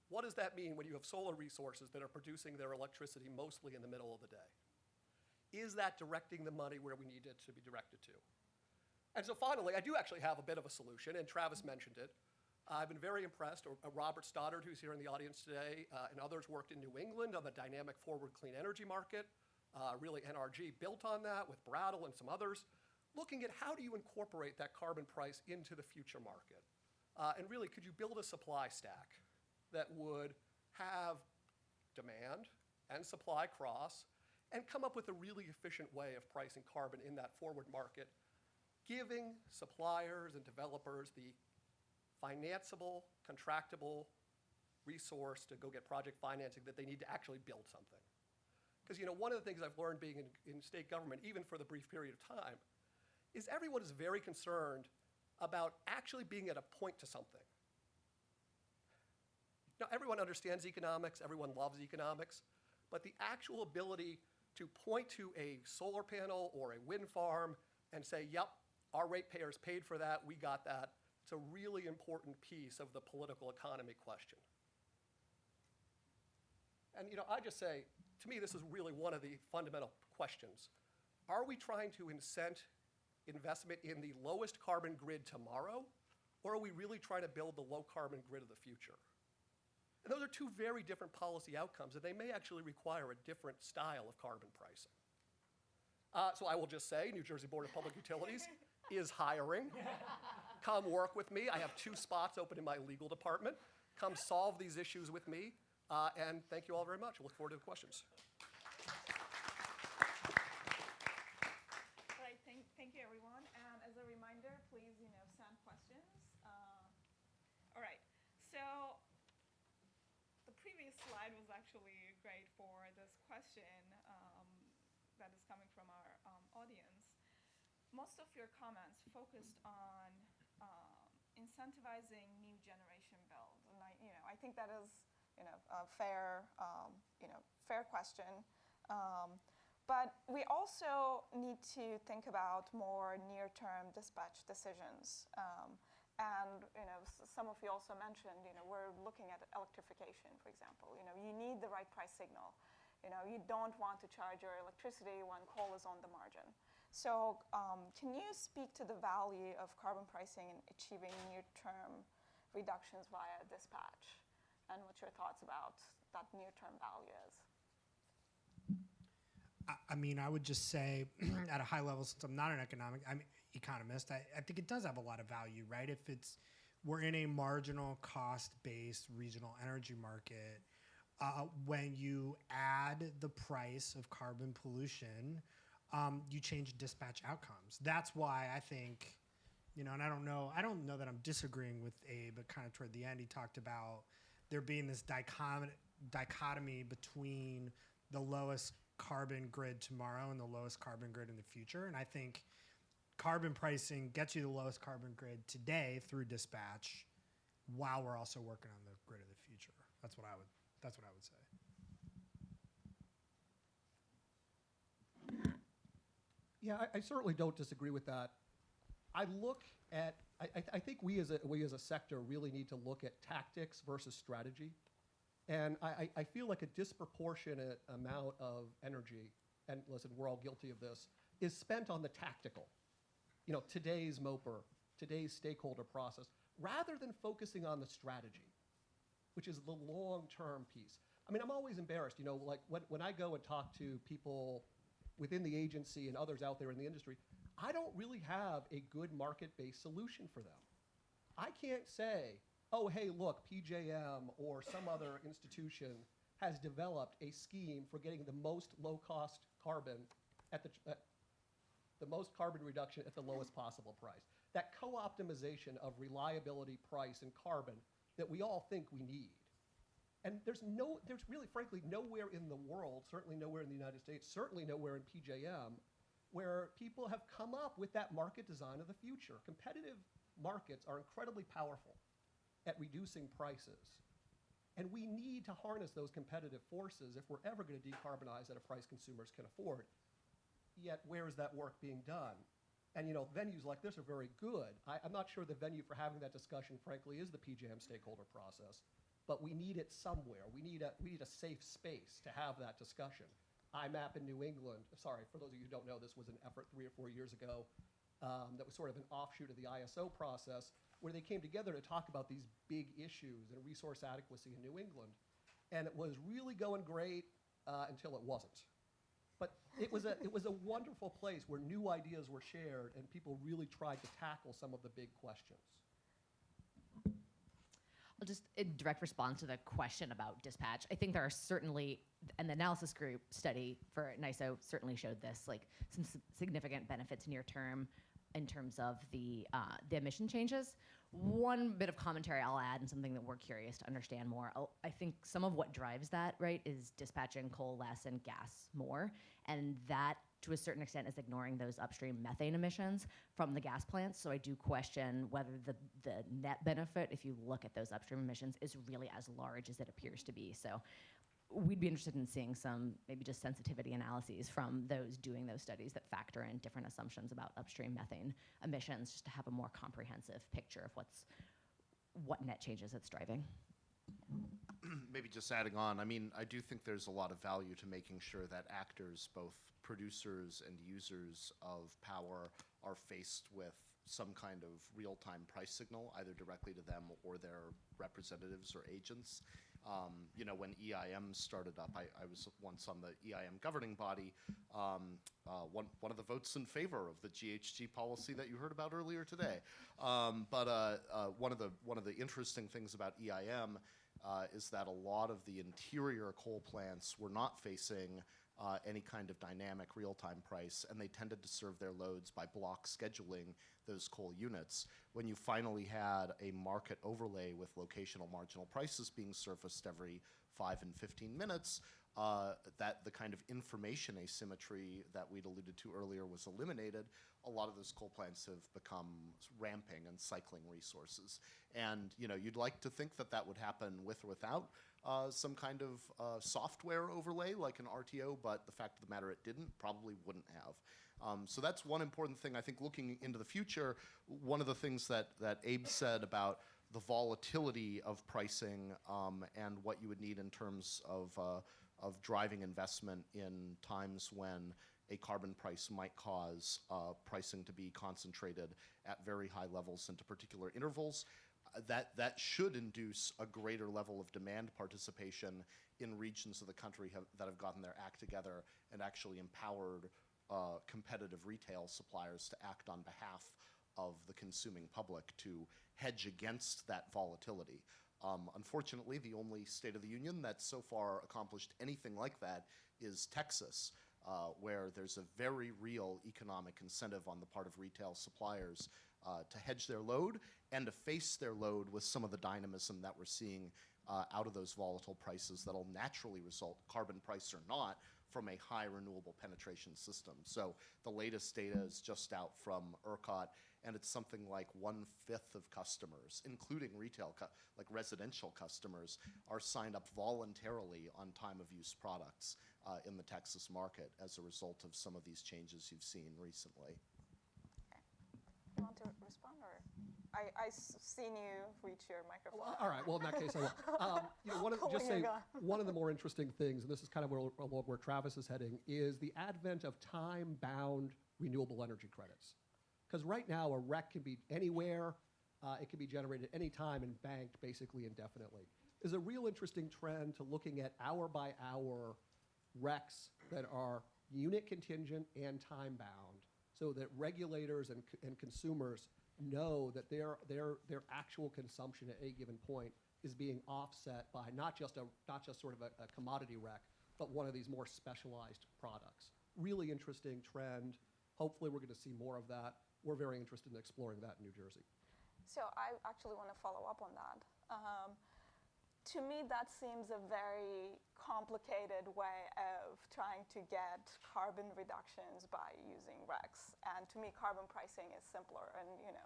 What does that mean when you have solar resources that are producing their electricity mostly in the middle of the day? Is that directing the money where we need it to be directed to? And so finally, I do actually have a bit of a solution, and Travis mentioned it. I've been very impressed. Robert Stoddard, who's here in the audience today, and others worked in New England on the dynamic forward clean energy market. Really, NRG built on that with Brattle and some others, looking at how do you incorporate that carbon price into the future market? And really, could you build a supply stack that would have demand and supply cross and come up with a really efficient way of pricing carbon in that forward market, giving suppliers and developers the financeable, contractable resource to go get project financing that they need to actually build something. Because one of the things I've learned being in state government, even for the brief period of time, is everyone is very concerned about actually being at a point to something. Now, everyone understands economics, everyone loves economics, but the actual ability to point to a solar panel or a wind farm and say, yep, our ratepayers paid for that, we got that, it's a really important piece of the political economy question. And I just say, to me, this is really one of the fundamental questions. Are we trying to incent investment in the lowest carbon grid tomorrow, or are we really trying to build the low carbon grid of the future? And those are two very different policy outcomes, and they may actually require a different style of carbon pricing. So I will just say, New Jersey Board of Public Utilities is hiring. Come work with me. I have 2 spots open in my legal department. Come solve these issues with me. And thank you all very much. I look forward to the questions. All right, thank you, everyone. And as a reminder, please, send questions. All right, so the previous slide was actually great for this question. that is coming from our audience. Most of your comments focused on incentivizing new generation build, and I think that is a fair question. But we also need to think about more near-term dispatch decisions. And some of you also mentioned, we're looking at electrification, for example. You need the right price signal. You don't want to charge your electricity when coal is on the margin. So can you speak to the value of carbon pricing in achieving near-term reductions via dispatch? And what your thoughts about that near-term value is? I mean, I would just say at a high level, since I'm not an economist, I think it does have a lot of value, right? If we're in a marginal cost-based regional energy market, when you add the price of carbon pollution, you change dispatch outcomes. That's why I think, and I don't know that I'm disagreeing with Abe, but kind of toward the end, he talked about there being this dichotomy between the lowest carbon grid tomorrow and the lowest carbon grid in the future. And I think carbon pricing gets you the lowest carbon grid today through dispatch, while we're also working on the grid of the future. That's what I would say. Yeah, I certainly don't disagree with that. I think we as a sector really need to look at tactics versus strategy. And I feel like a disproportionate amount of energy, and listen, we're all guilty of this, is spent on the tactical. Today's MOPR, today's stakeholder process, rather than focusing on the strategy, which is the long-term piece. I mean, I'm always embarrassed, like when I go and talk to people within the agency and others out there in the industry, I don't really have a good market-based solution for them. I can't say, oh, hey, look, PJM or some other institution has developed a scheme for getting the most low-cost carbon at the most carbon reduction at the lowest possible price. That co-optimization of reliability, price, and carbon that we all think we need. And there's really, frankly, nowhere in the world, certainly nowhere in the United States, certainly nowhere in PJM, where people have come up with that market design of the future. Competitive markets are incredibly powerful at reducing prices. And we need to harness those competitive forces if we're ever going to decarbonize at a price consumers can afford. Yet, where is that work being done? And venues like this are very good. I'm not sure the venue for having that discussion, frankly, is the PJM stakeholder process. But we need it somewhere. We need a safe space to have that discussion. IMAP in New England, sorry, for those of you who don't know, this was an effort 3 or 4 years ago that was sort of an offshoot of the ISO process, where they came together to talk about these big issues and resource adequacy in New England. And it was really going great until it wasn't. But it was a wonderful place where new ideas were shared and people really tried to tackle some of the big questions. I'll just, in direct response to the question about dispatch, I think there are certainly, and the analysis group study for NISO certainly showed this, like some significant benefits near term in terms of the emission changes. One bit of commentary I'll add, and something that we're curious to understand more, I think some of what drives that, right, is dispatching coal less and gas more, and that to a certain extent is ignoring those upstream methane emissions from the gas plants. So I do question whether the net benefit, if you look at those upstream emissions, is really as large as it appears to be. So we'd be interested in seeing some maybe just sensitivity analyses from those doing those studies that factor in different assumptions about upstream methane emissions, just to have a more comprehensive picture of what net changes it's driving. Maybe just adding on, I mean, I do think there's a lot of value to making sure that actors, both producers and users of power, are faced with some kind of real-time price signal, either directly to them or their representatives or agents. When EIM started up, I was once on the EIM governing body. One of the votes in favor of the GHG policy that you heard about earlier today. But one of the interesting things about EIM is that a lot of the interior coal plants were not facing any kind of dynamic real-time price, and they tended to serve their loads by block scheduling those coal units. When you finally had a market overlay with locational marginal prices being surfaced every 5 and 15 minutes, that the kind of information asymmetry that we'd alluded to earlier was eliminated, a lot of those coal plants have become ramping and cycling resources. And you'd like to think that that would happen with or without some kind of software overlay like an RTO, but the fact of the matter, it didn't, probably wouldn't have. So that's one important thing. I think looking into the future, one of the things that Abe said about the volatility of pricing and what you would need in terms of driving investment in times when a carbon price might cause pricing to be concentrated at very high levels into particular intervals. That should induce a greater level of demand participation in regions of the country that have gotten their act together and actually empowered competitive retail suppliers to act on behalf of the consuming public to hedge against that volatility. Unfortunately, the only state of the union that's so far accomplished anything like that is Texas, where there's a very real economic incentive on the part of retail suppliers to hedge their load and to face their load with some of the dynamism that we're seeing out of those volatile prices that'll naturally result, carbon price or not, from a high renewable penetration system. So the latest data is just out from ERCOT, and it's something like 1/5 of customers, including retail, like residential customers, are signed up voluntarily on time of use products in the Texas market as a result of some of these changes you've seen recently. Okay. You want to respond, or I've seen you reach your microphone. Well, all right. Well, in that case, I will. One of the more interesting things, and this is kind of where Travis is heading, is the advent of time-bound renewable energy credits. Because right now, a REC can be anywhere. It can be generated any time and banked basically indefinitely. There's a real interesting trend to looking at hour-by-hour RECs that are unit contingent and time-bound, so that regulators and consumers know that their actual consumption at a given point is being offset by not just sort of a commodity REC, but one of these more specialized products. Really interesting trend. Hopefully we're going to see more of that. We're very interested in exploring that in New Jersey. So I actually want to follow up on that. To me, that seems a very complicated way of trying to get carbon reductions by using RECs. And to me, carbon pricing is simpler. And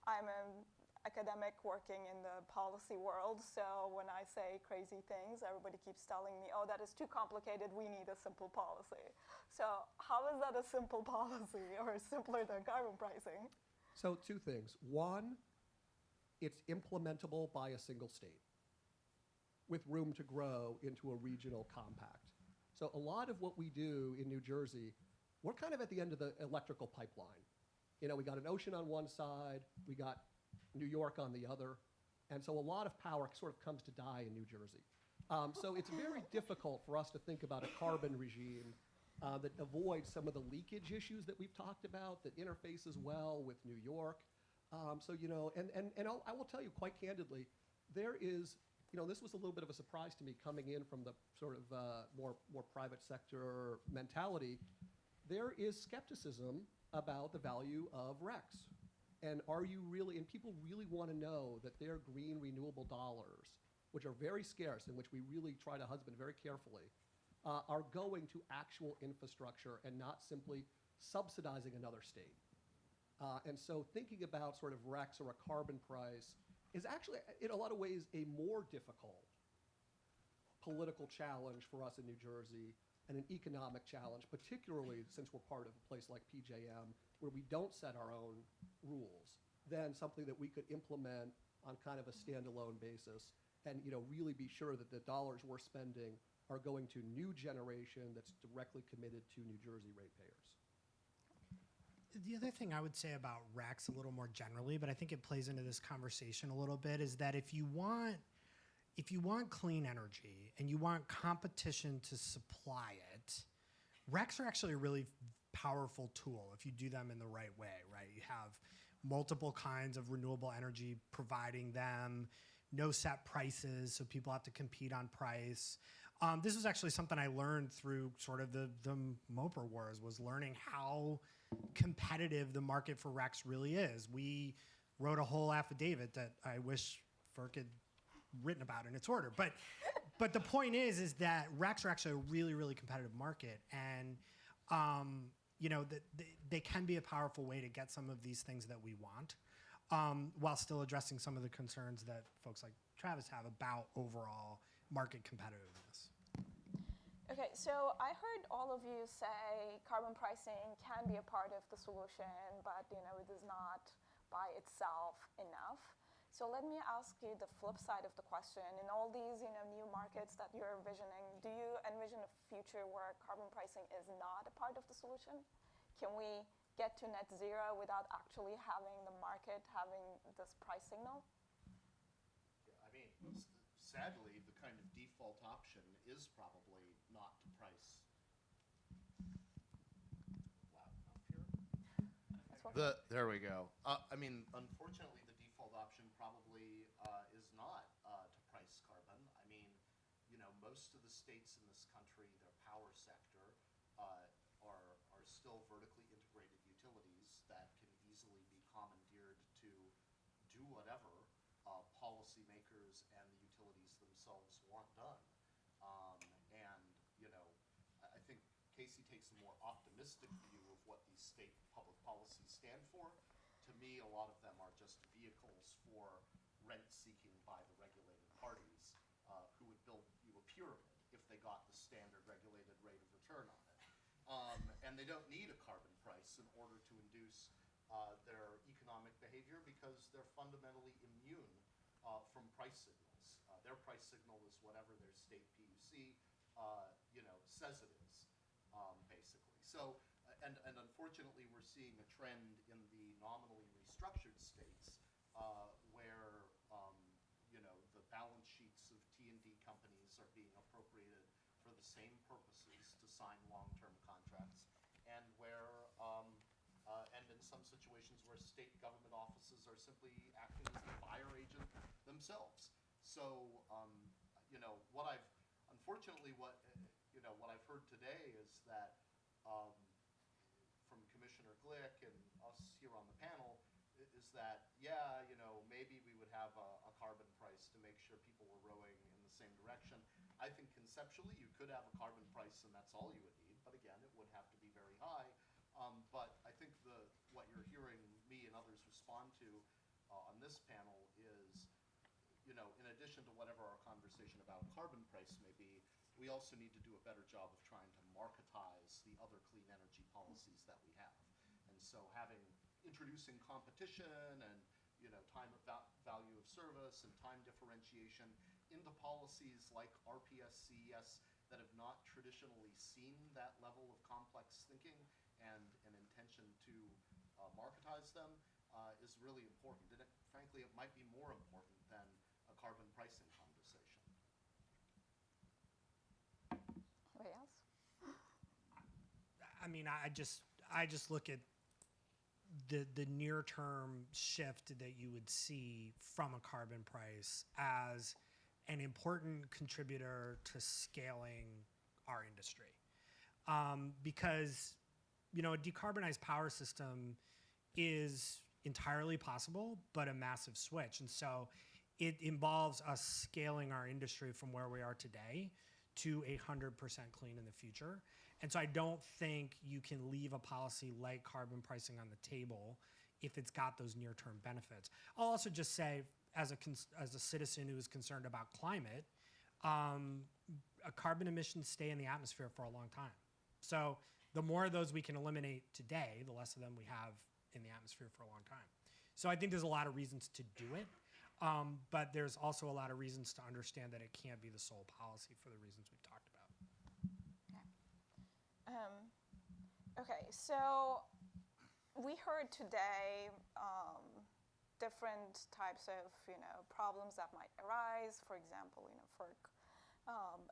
I'm an academic working in the policy world, so when I say crazy things, everybody keeps telling me, oh, that is too complicated, we need a simple policy. So how is that a simple policy, or simpler than carbon pricing? So two things. One, it's implementable by a single state with room to grow into a regional compact. So a lot of what we do in New Jersey, we're kind of at the end of the electrical pipeline. We got an ocean on one side, we got New York on the other, and so a lot of power sort of comes to die in New Jersey. So it's very difficult for us to think about a carbon regime that avoids some of the leakage issues that we've talked about, that interfaces well with New York. I will tell you quite candidly, there is, this was a little bit of a surprise to me coming in from the sort of more private sector mentality. There is skepticism about the value of RECs. And people really want to know that their green renewable dollars, which are very scarce and which we really try to husband very carefully, are going to actual infrastructure and not simply subsidizing another state. And so thinking about sort of RECs or a carbon price is actually, in a lot of ways, a more difficult political challenge for us in New Jersey and an economic challenge, particularly since we're part of a place like PJM, where we don't set our own rules, than something that we could implement on kind of a standalone basis and really be sure that the dollars we're spending are going to new generation that's directly committed to New Jersey ratepayers. The other thing I would say about RECs a little more generally, but I think it plays into this conversation a little bit, is that if you want clean energy and you want competition to supply it, RECs are actually a really powerful tool if you do them in the right way, right? You have multiple kinds of renewable energy providing them, no set prices, so people have to compete on price. This was actually something I learned through sort of the MOPR wars, was learning how competitive the market for RECs really is. We wrote a whole affidavit that I wish FERC had written about in its order. But but the point is that RECs are actually a really, really competitive market, and you know, they can be a powerful way to get some of these things that we want, while still addressing some of the concerns that folks like Travis have about overall market competitiveness. Okay, so I heard all of you say carbon pricing can be a part of the solution, but you know, it is not by itself enough. So let me ask you the flip side of the question. In all these, you know, new markets that you're envisioning, do you envision a future where carbon pricing is not a part of the solution? Can we get to net zero without actually having the market having this price signal? Yeah, I mean, sadly, the kind of default option is probably not to price. Loud enough here? There we go. I mean, unfortunately, the default option probably is not to price carbon. I mean, you know, most of the states in this country, their power sector, are still vertically integrated utilities that can easily be commandeered to do whatever policymakers and the utilities themselves want done. And, you know, I think Casey takes a more optimistic view of what these state public policies stand for. To me, a lot of them are just vehicles for rent-seeking by the regulated parties who would build you a pyramid if they got the standard regulated rate of return on it. And they don't need a carbon price in order to induce their economic behavior because they're fundamentally immune from price signals. Their price signal is whatever their state PUC, you know, says it is, basically. So, and unfortunately, we're seeing a trend in the nominally restructured states where, you know, the balance sheets of T&D companies are being appropriated for the same purposes to sign long-term contracts, and where, and in some situations where state government offices are simply acting as the buyer agent themselves. So, you know, unfortunately, what I've heard today is that from Commissioner Glick and us here on the panel is that, yeah, you know, maybe we would have a carbon price to make sure people were rowing in the same direction. I think conceptually you could have a carbon price and that's all you would need, but again, it would have to be very high. But I think what you're hearing me and others respond to on this panel is, you know, in addition to whatever our conversation about carbon price may be, we also need to do a better job of trying to marketize the other clean energy policies that we have. And so introducing competition and, you know, time of value of service and time differentiation into policies like RPS-CES that have not traditionally seen that level of complex thinking and an intention to marketize them is really important. And frankly, it might be more important than a carbon pricing conversation. Anybody else? I mean, I just look at the near-term shift that you would see from a carbon price as an important contributor to scaling our industry. Because, you know, a decarbonized power system is entirely possible, but a massive switch. And so it involves us scaling our industry from where we are today to 100% clean in the future. And so I don't think you can leave a policy like carbon pricing on the table if it's got those near-term benefits. I'll also just say, as a citizen who is concerned about climate, carbon emissions stay in the atmosphere for a long time. So the more of those we can eliminate today, the less of them we have in the atmosphere for a long time. So I think there's a lot of reasons to do it, but there's also a lot of reasons to understand that it can't be the sole policy for the reasons we've talked about. Okay, so we heard today different types of, you know, problems that might arise. For example, you know, for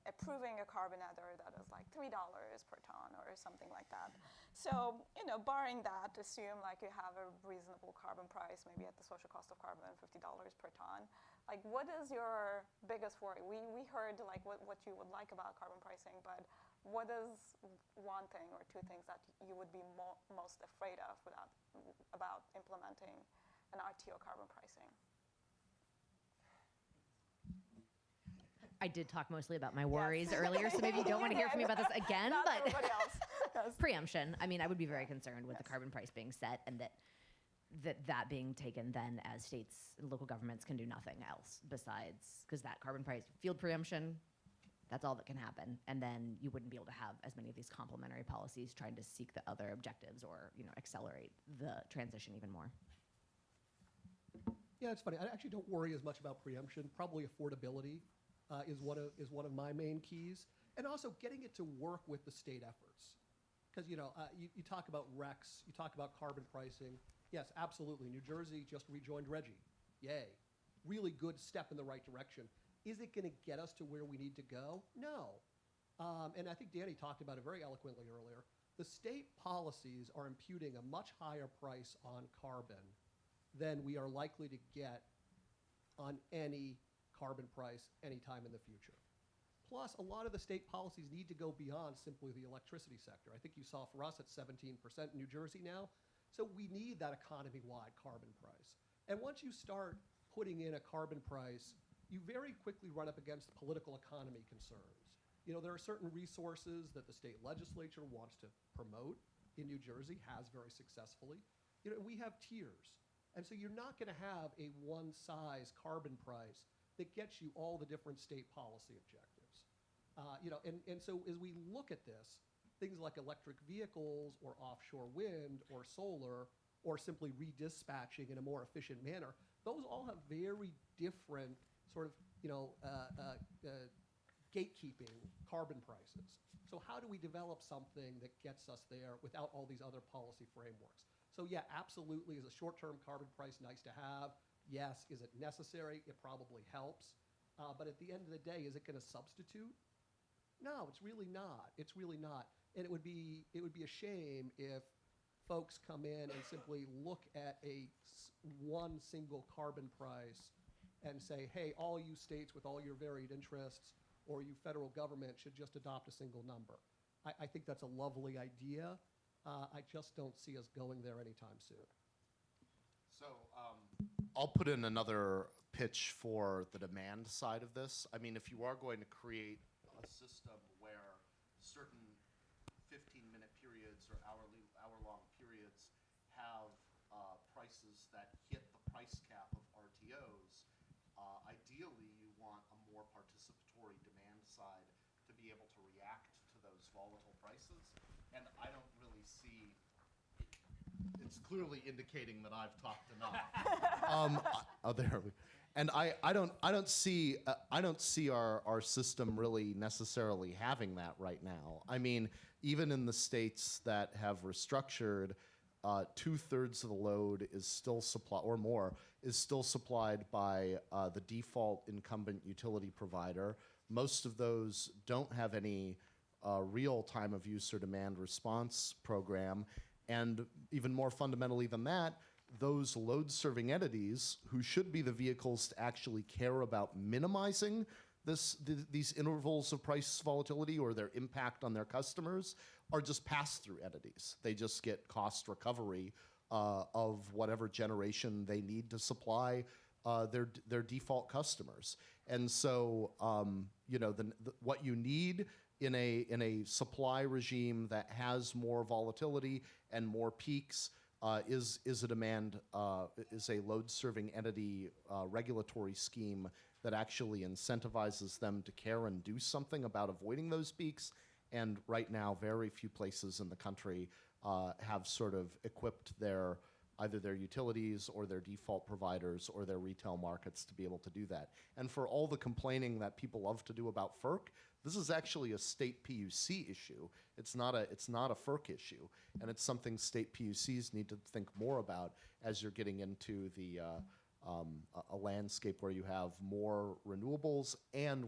approving a carbon adder that is like $3 per ton or something like that. So, you know, barring that, assume like you have a reasonable carbon price, maybe at the social cost of carbon, $50 per ton. Like, what is your biggest worry? We heard like what you would like about carbon pricing, but what is one thing or two things that you would be most afraid of about implementing an RTO carbon pricing? I did talk mostly about my worries earlier, so maybe you don't want to hear from me about this again, Not but everybody else. Yes. preemption. I mean, I would be very concerned with the carbon price being set and that being taken then as states and local governments can do nothing else besides, because that carbon price, field preemption, that's all that can happen. And then you wouldn't be able to have as many of these complementary policies trying to seek the other objectives or, accelerate the transition even more. Yeah, it's funny. I actually don't worry as much about preemption. Probably affordability is one of my main keys, and also getting it to work with the state efforts. Because you talk about RECs, you talk about carbon pricing. Yes, absolutely. New Jersey just rejoined RGGI. Yay. Really good step in the right direction. Is it going to get us to where we need to go? No. And I think Danny talked about it very eloquently earlier. The state policies are imputing a much higher price on carbon than we are likely to get on any carbon price anytime in the future. Plus, a lot of the state policies need to go beyond simply the electricity sector. I think you saw for us at 17% in New Jersey now. So we need that economy-wide carbon price. And once you start putting in a carbon price, you very quickly run up against political economy concerns. There are certain resources that the state legislature wants to promote in New Jersey, has very successfully. We have tiers. And so you're not going to have a one-size carbon price that gets you all the different state policy objectives. And so as we look at this, things like electric vehicles or offshore wind or solar or simply redispatching in a more efficient manner, those all have very different sort of, gatekeeping carbon prices. So how do we develop something that gets us there without all these other policy frameworks? So yeah, absolutely, is a short-term carbon price nice to have? Yes. Is it necessary? It probably helps. But at the end of the day, is it going to substitute? No, it's really not. It's really not. And it would be a shame if folks come in and simply look at one single carbon price and say, hey, all you states with all your varied interests or you federal government should just adopt a single number. I think that's a lovely idea. I just don't see us going there anytime soon. So I'll put in another pitch for the demand side of this. I mean, if you are going to create a system where certain 15-minute periods or hour-long periods have prices that hit the price cap of RTOs, ideally you want a more participatory demand side to be able to react to those volatile prices. And I don't really see, it's clearly indicating that I've talked enough. There we go. And I don't see our system really necessarily having that right now. I mean, even in the states that have restructured, 2/3 of the load is still supplied, or more, is still supplied by the default incumbent utility provider. Most of those don't have any real time of use or demand response program. And even more fundamentally than that, those load-serving entities, who should be the vehicles to actually care about minimizing these intervals of price volatility or their impact on their customers, are just pass-through entities. They just get cost recovery of whatever generation they need to supply their default customers. And so, what you need in a supply regime that has more volatility and more peaks is a load-serving entity regulatory scheme that actually incentivizes them to care and do something about avoiding those peaks. And right now, very few places in the country have sort of equipped either their utilities or their default providers or their retail markets to be able to do that. And for all the complaining that people love to do about FERC, this is actually a state PUC issue. It's not a FERC issue, and it's something state PUCs need to think more about as you're getting into a landscape where you have more renewables and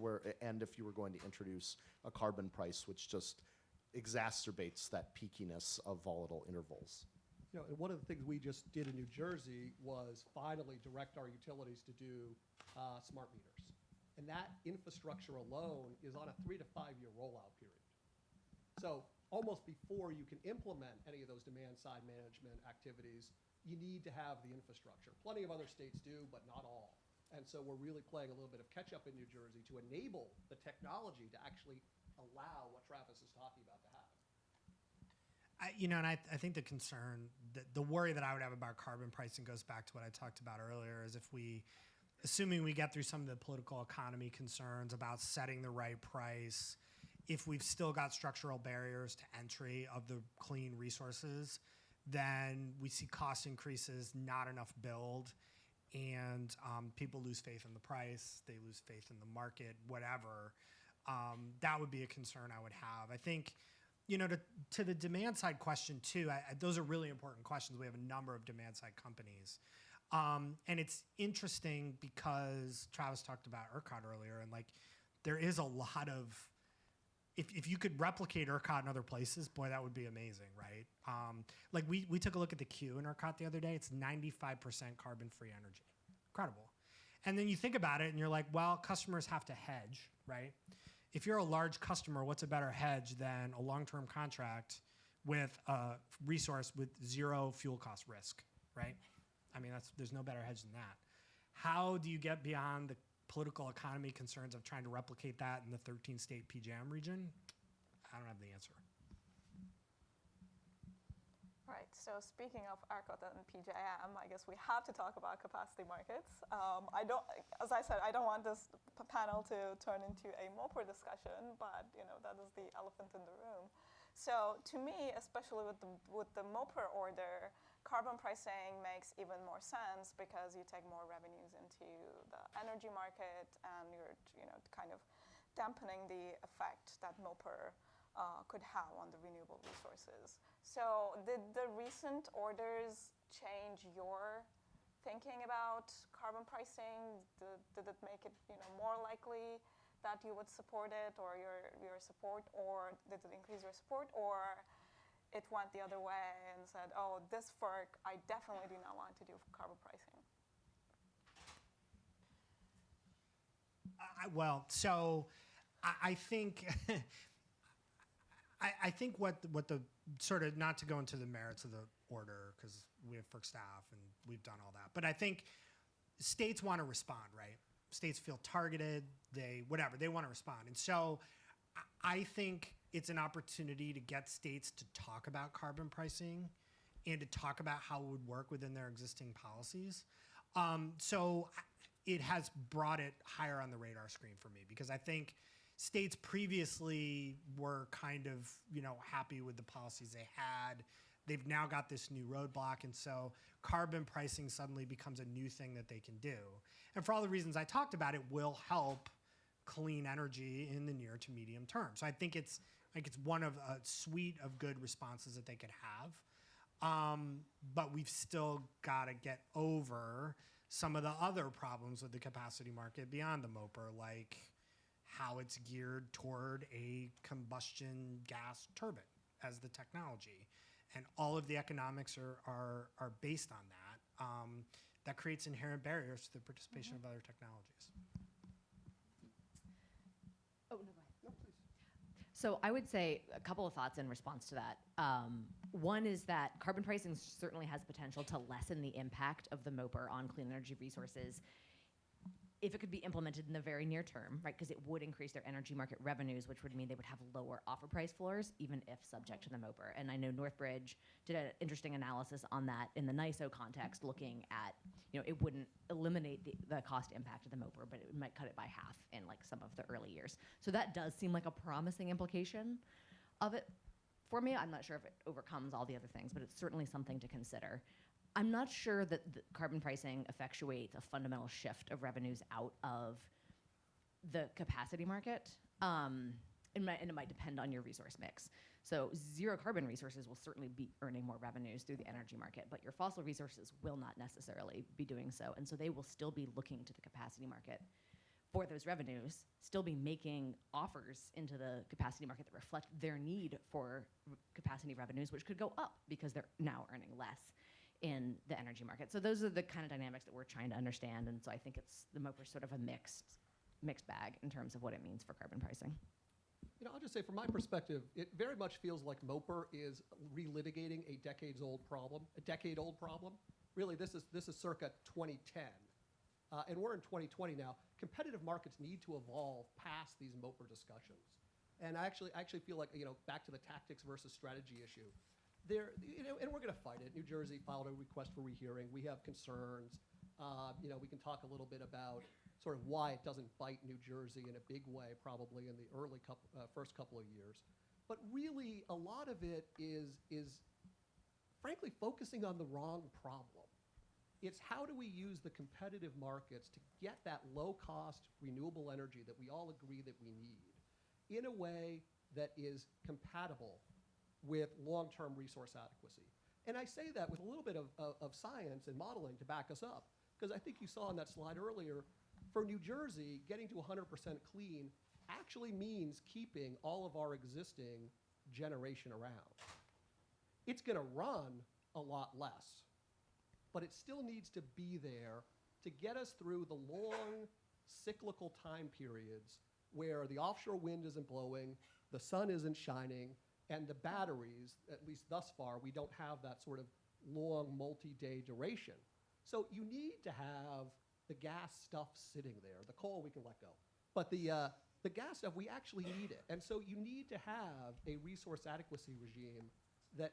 if you were going to introduce a carbon price, which just exacerbates that peakiness of volatile intervals. And one of the things we just did in New Jersey was finally direct our utilities to do smart meters. And that infrastructure alone is on a 3 to 5 year rollout period. So almost before you can implement any of those demand side management activities, you need to have the infrastructure. Plenty of other states do, but not all. And so we're really playing a little bit of catch up in New Jersey to enable the technology to actually allow what Travis is talking about to happen. I think the concern, the worry that I would have about carbon pricing goes back to what I talked about earlier, is if assuming we get through some of the political economy concerns about setting the right price, if we've still got structural barriers to entry of the clean resources, then we see cost increases, not enough build, and people lose faith in the price, they lose faith in the market, whatever. That would be a concern I would have. I think, to the demand side question too, those are really important questions. We have a number of demand side companies. And it's interesting because Travis talked about ERCOT earlier, and there is a lot of, if you could replicate ERCOT in other places, boy, that would be amazing, right? We took a look at the queue in ERCOT the other day. It's 95% carbon-free energy. Incredible. And then you think about it and you're like, well, customers have to hedge, right? If you're a large customer, what's a better hedge than a long-term contract with a resource with zero fuel cost risk, right? I mean, there's no better hedge than that. How do you get beyond the political economy concerns of trying to replicate that in the 13-state PJM region? I don't have the answer. Right, so speaking of ERCOT and PJM, I guess we have to talk about capacity markets. As I said, I don't want this panel to turn into a MOPR discussion, but that is the elephant in the room. So to me, especially with the MOPR order, carbon pricing makes even more sense because you take more revenues into the energy market and you're kind of dampening the effect that MOPR could have on the renewable resources. So did the recent orders change your thinking about carbon pricing? Did it make it more likely that you would support it, or your support, or did it increase your support, or it went the other way and said, oh, this FERC, I definitely do not want to do carbon pricing? I think I think what the sort of, not to go into the merits of the order because we have FERC staff and we've done all that, but I think states want to respond, right? States feel targeted, they want to respond. And so I think it's an opportunity to get states to talk about carbon pricing and to talk about how it would work within their existing policies. So it has brought it higher on the radar screen for me because I think states previously were kind of, happy with the policies they had. They've now got this new roadblock, and so carbon pricing suddenly becomes a new thing that they can do. And for all the reasons I talked about, it will help clean energy in the near to medium term. So I think it's one of a suite of good responses that they could have. But we've still got to get over some of the other problems with the capacity market beyond the MOPR, like how it's geared toward a combustion gas turbine as the technology. And all of the economics are based on that. That creates inherent barriers to the participation of other technologies. Oh, no, go ahead. No, please. So I would say a couple of thoughts in response to that. One is that carbon pricing certainly has potential to lessen the impact of the MOPR on clean energy resources if it could be implemented in the very near term, right? Because it would increase their energy market revenues, which would mean they would have lower offer price floors, even if subject to the MOPR. And I know Northbridge did an interesting analysis on that in the NISO context, looking at, it wouldn't eliminate the cost impact of the MOPR, but it might cut it by half in some of the early years. So that does seem like a promising implication of it for me. I'm not sure if it overcomes all the other things, but it's certainly something to consider. I'm not sure that the carbon pricing effectuates a fundamental shift of revenues out of the capacity market. And it might depend on your resource mix. So zero carbon resources will certainly be earning more revenues through the energy market, but your fossil resources will not necessarily be doing so. And so they will still be looking to the capacity market for those revenues, still be making offers into the capacity market that reflect their need for capacity revenues, which could go up because they're now earning less in the energy market. So those are the kind of dynamics that we're trying to understand. And so I think the MOPR is sort of a mixed bag in terms of what it means for carbon pricing. I'll just say from my perspective, it very much feels like MOPR is relitigating a decade-old problem. Really, this is circa 2010. and we're in 2020 now. Competitive markets need to evolve past these MOPR discussions. And I actually feel like, back to the tactics versus strategy issue, and we're going to fight it. New Jersey filed a request for rehearing. We have concerns. We can talk a little bit about sort of why it doesn't bite New Jersey in a big way, probably in the first couple of years. But really, a lot of it is frankly focusing on the wrong problem. It's how do we use the competitive markets to get that low-cost renewable energy that we all agree that we need in a way that is compatible with long-term resource adequacy. And I say that with a little bit of science and modeling to back us up, because I think you saw on that slide earlier, for New Jersey, getting to 100% clean actually means keeping all of our existing generation around. It's going to run a lot less, but it still needs to be there to get us through the long cyclical time periods where the offshore wind isn't blowing, the sun isn't shining, and the batteries, at least thus far, we don't have that sort of long multi-day duration. So you need to have the gas stuff sitting there. The coal we can let go. But the gas stuff, we actually need it. And so you need to have a resource adequacy regime that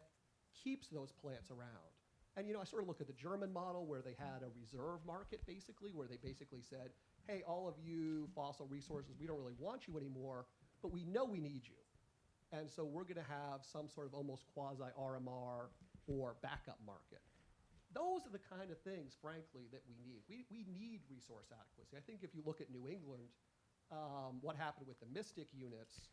keeps those plants around. And I sort of look at the German model where they had a reserve market, basically, where they basically said, hey, all of you fossil resources, we don't really want you anymore, but we know we need you. And so we're going to have some sort of almost quasi-RMR or backup market. Those are the kind of things, frankly, that we need. We need resource adequacy. I think if you look at New England, what happened with the Mystic units,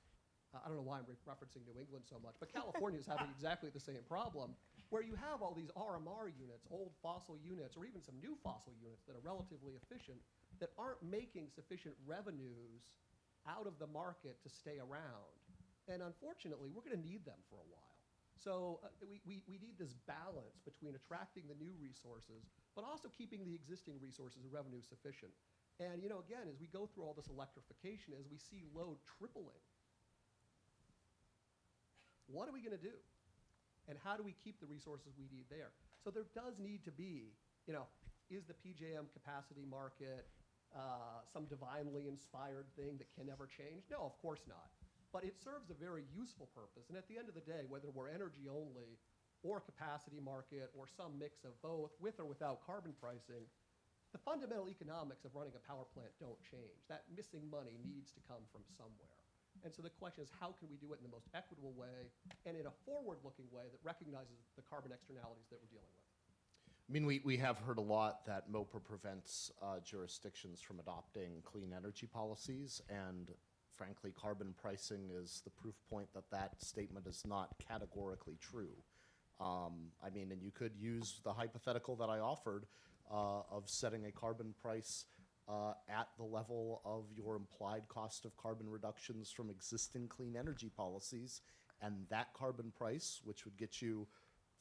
I don't know why I'm referencing New England so much, but California is having exactly the same problem, where you have all these RMR units, old fossil units, or even some new fossil units that are relatively efficient, that aren't making sufficient revenues out of the market to stay around. And unfortunately, we're going to need them for a while. So we need this balance between attracting the new resources, but also keeping the existing resources and revenue sufficient. And again, as we go through all this electrification, as we see load tripling, what are we going to do? And how do we keep the resources we need there? So there does need to be, is the PJM capacity market some divinely inspired thing that can never change? No, of course not. But it serves a very useful purpose. And at the end of the day, whether we're energy only or capacity market or some mix of both, with or without carbon pricing, the fundamental economics of running a power plant don't change. That missing money needs to come from somewhere. And so the question is, how can we do it in the most equitable way and in a forward-looking way that recognizes the carbon externalities that we're dealing with? I mean, we have heard a lot that MOPR prevents jurisdictions from adopting clean energy policies, and frankly, carbon pricing is the proof point that that statement is not categorically true. I mean, and you could use the hypothetical that I offered of setting a carbon price at the level of your implied cost of carbon reductions from existing clean energy policies, and that carbon price, which would get you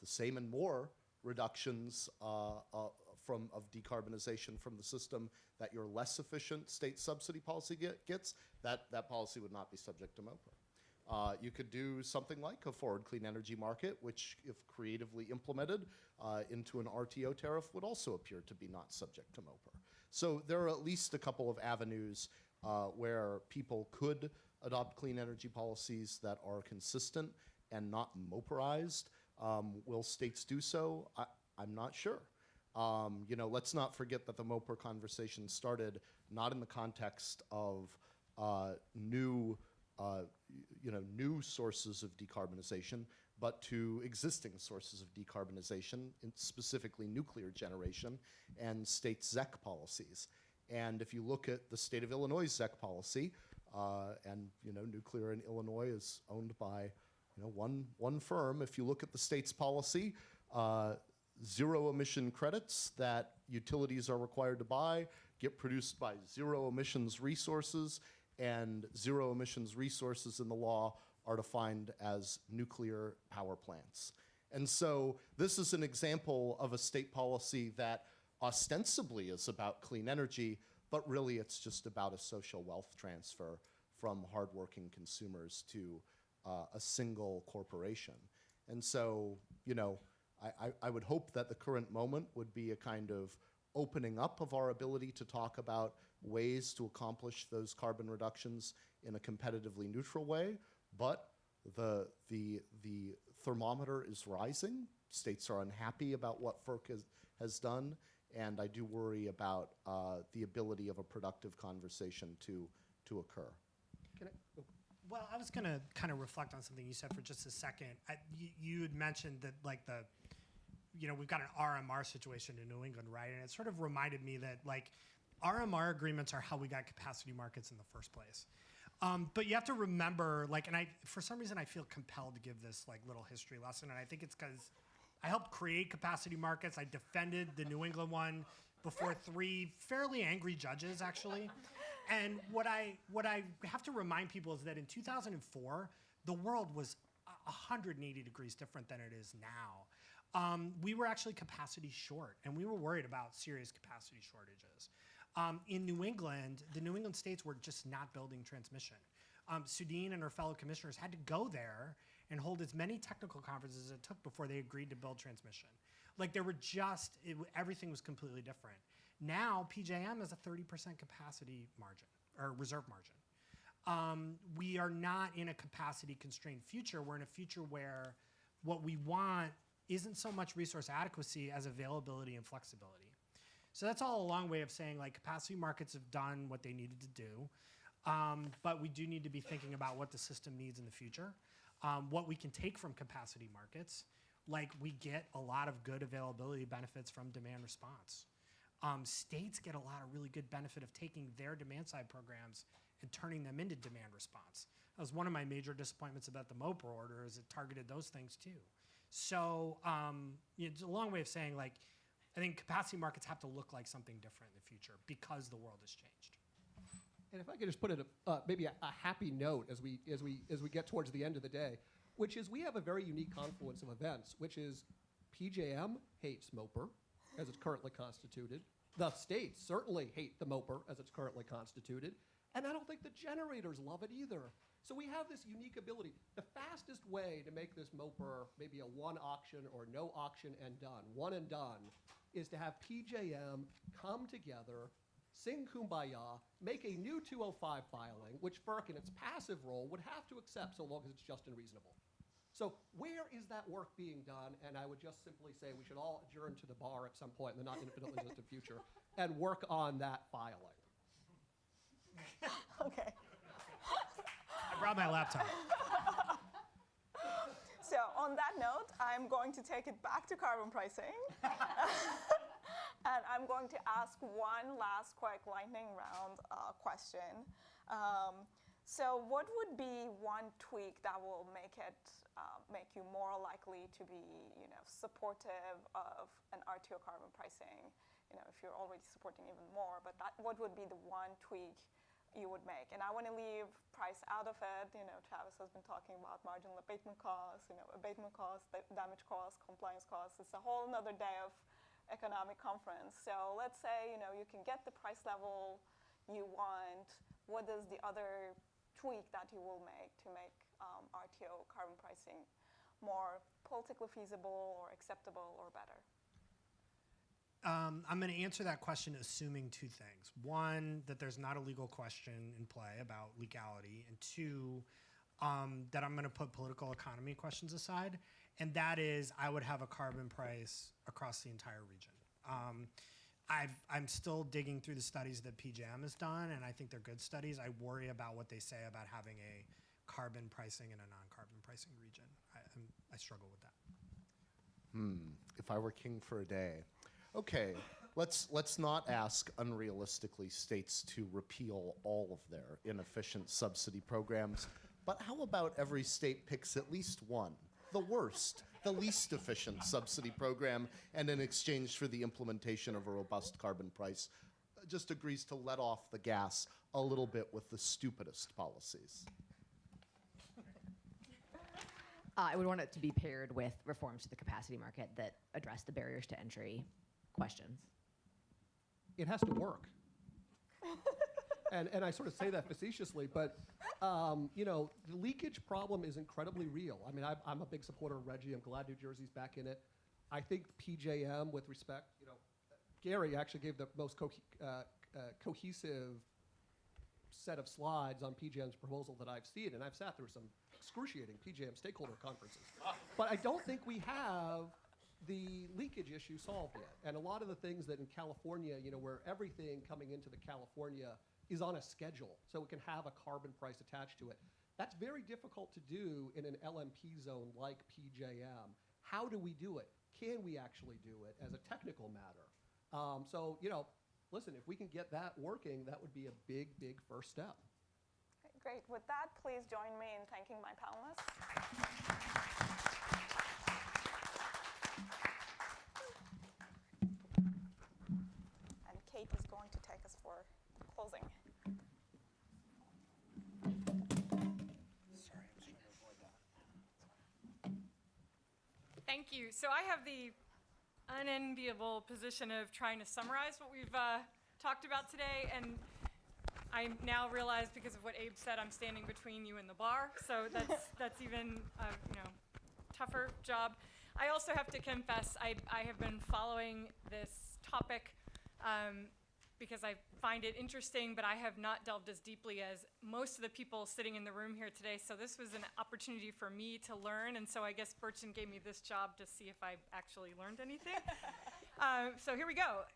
the same and more reductions of decarbonization from the system that your less efficient state subsidy policy gets, that policy would not be subject to MOPR. You could do something like a forward clean energy market, which, if creatively implemented into an RTO tariff, would also appear to be not subject to MOPR. So there are at least a couple of avenues where people could adopt clean energy policies that are consistent and not MOPRized. Will states do so? I'm not sure. Let's not forget that the MOPR conversation started not in the context of new sources of decarbonization, but to existing sources of decarbonization, specifically nuclear generation and state ZEC policies. And if you look at the state of Illinois' ZEC policy, and nuclear in Illinois is owned by one firm. If you look at the state's policy, zero emission credits that utilities are required to buy get produced by zero emissions resources, and zero emissions resources in the law are defined as nuclear power plants. And so this is an example of a state policy that ostensibly is about clean energy, but really it's just about a social wealth transfer from hardworking consumers to a single corporation. And so, I would hope that the current moment would be a kind of opening up of our ability to talk about ways to accomplish those carbon reductions in a competitively neutral way, but the thermometer is rising. States are unhappy about what FERC has done, and I do worry about the ability of a productive conversation to occur. Well, I was going to kind of reflect on something you said for just a second. You had mentioned that, like, we've got an RMR situation in New England, right? And it sort of reminded me that, like, RMR agreements are how we got capacity markets in the first place. But you have to remember, like, and for some reason I feel compelled to give this, like, little history lesson, and I think it's because I helped create capacity markets. I defended the New England one before 3 fairly angry judges, actually. And what I have to remind people is that in 2004, the world was 180 degrees different than it is now. We were actually capacity short, and we were worried about serious capacity shortages. In New England, the New England states were just not building transmission. Sudine and her fellow commissioners had to go there and hold as many technical conferences as it took before they agreed to build transmission. Like, there were just, everything was completely different. Now, PJM has a 30% capacity margin, or reserve margin. We are not in a capacity-constrained future. We're in a future where what we want isn't so much resource adequacy as availability and flexibility. So that's all a long way of saying, like, capacity markets have done what they needed to do, but we do need to be thinking about what the system needs in the future, what we can take from capacity markets. Like, we get a lot of good availability benefits from demand response. States get a lot of really good benefit of taking their demand-side programs and turning them into demand response. That was one of my major disappointments about the MOPR order, is it targeted those things too. So it's a long way of saying, like, I think capacity markets have to look like something different in the future because the world has changed. And if I could just put it maybe a happy note as we get towards the end of the day, which is we have a very unique confluence of events, which is PJM hates MOPR as it's currently constituted. The states certainly hate the MOPR as it's currently constituted. And I don't think the generators love it either. So we have this unique ability. The fastest way to make this MOPR maybe a one auction or no auction and done, one and done, is to have PJM come together, sing Kumbaya, make a new 205 filing, which FERC in its passive role would have to accept so long as it's just and reasonable. So where is that work being done? And I would just simply say we should all adjourn to the bar at some point in the not infinitely distant future and work on that filing. Okay. I brought my laptop. So on that note, I'm going to take it back to carbon pricing. And I'm going to ask one last quick lightning round question. So what would be one tweak that will make you more likely to be, supportive of an RTO carbon pricing? If you're already supporting even more, but what would be the one tweak you would make? And I want to leave price out of it. Travis has been talking about marginal abatement costs, abatement costs, damage costs, compliance costs. It's a whole another day of economic conference. So let's say, you can get the price level you want. What is the other tweak that you will make to make RTO carbon pricing more politically feasible or acceptable or better? I'm going to answer that question assuming two things. One, that there's not a legal question in play about legality. And two, that I'm going to put political economy questions aside. And that is, I would have a carbon price across the entire region. I'm still digging through the studies that PJM has done, and I think they're good studies. I worry about what they say about having a carbon pricing in a non-carbon pricing region. I struggle with that. If I were king for a day. Okay, let's not ask unrealistically states to repeal all of their inefficient subsidy programs, but how about every state picks at least one, the worst, the least efficient subsidy program, and in exchange for the implementation of a robust carbon price, just agrees to let off the gas a little bit with the stupidest policies? I would want it to be paired with reforms to the capacity market that address the barriers to entry questions. It has to work. And I sort of say that facetiously, but the leakage problem is incredibly real. I mean, I'm a big supporter of Reggie. I'm glad New Jersey's back in it. I think PJM, with respect, Gary actually gave the most cohesive set of slides on PJM's proposal that I've seen, and I've sat through some excruciating PJM stakeholder conferences. But I don't think we have the leakage issue solved yet. And a lot of the things that in California, where everything coming into the California is on a schedule, so it can have a carbon price attached to it, that's very difficult to do in an LMP zone like PJM. How do we do it? Can we actually do it as a technical matter? So, listen, if we can get that working, that would be a big, big first step. Okay, great. With that, please join me in thanking my panelists. And Kate is going to take us for closing. Sorry, I was trying to avoid that. Thank you. So I have the unenviable position of trying to summarize what we've talked about today, and I now realize because of what Abe said, I'm standing between you and the bar, so that's even a tougher job. I also have to confess I have been following this topic because I find it interesting, but I have not delved as deeply as most of the people sitting in the room here today. So this was an opportunity for me to learn, and so I guess Burcin gave me this job to see if I actually learned anything. So here we go.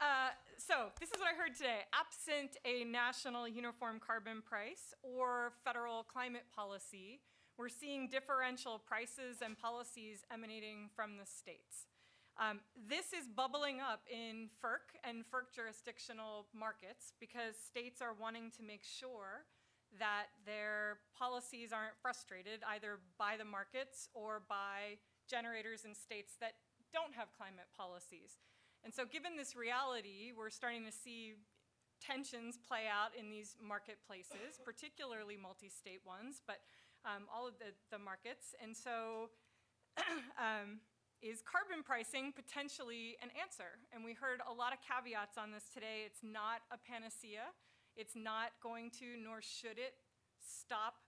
So this is what I heard today. Absent a national uniform carbon price or federal climate policy, we're seeing differential prices and policies emanating from the states. This is bubbling up in FERC and FERC jurisdictional markets because states are wanting to make sure that their policies aren't frustrated either by the markets or by generators in states that don't have climate policies. And so given this reality, we're starting to see tensions play out in these marketplaces, particularly multi-state ones, but all of the markets. And so is carbon pricing potentially an answer? And we heard a lot of caveats on this today. It's not a panacea. It's not going to, nor should it, stop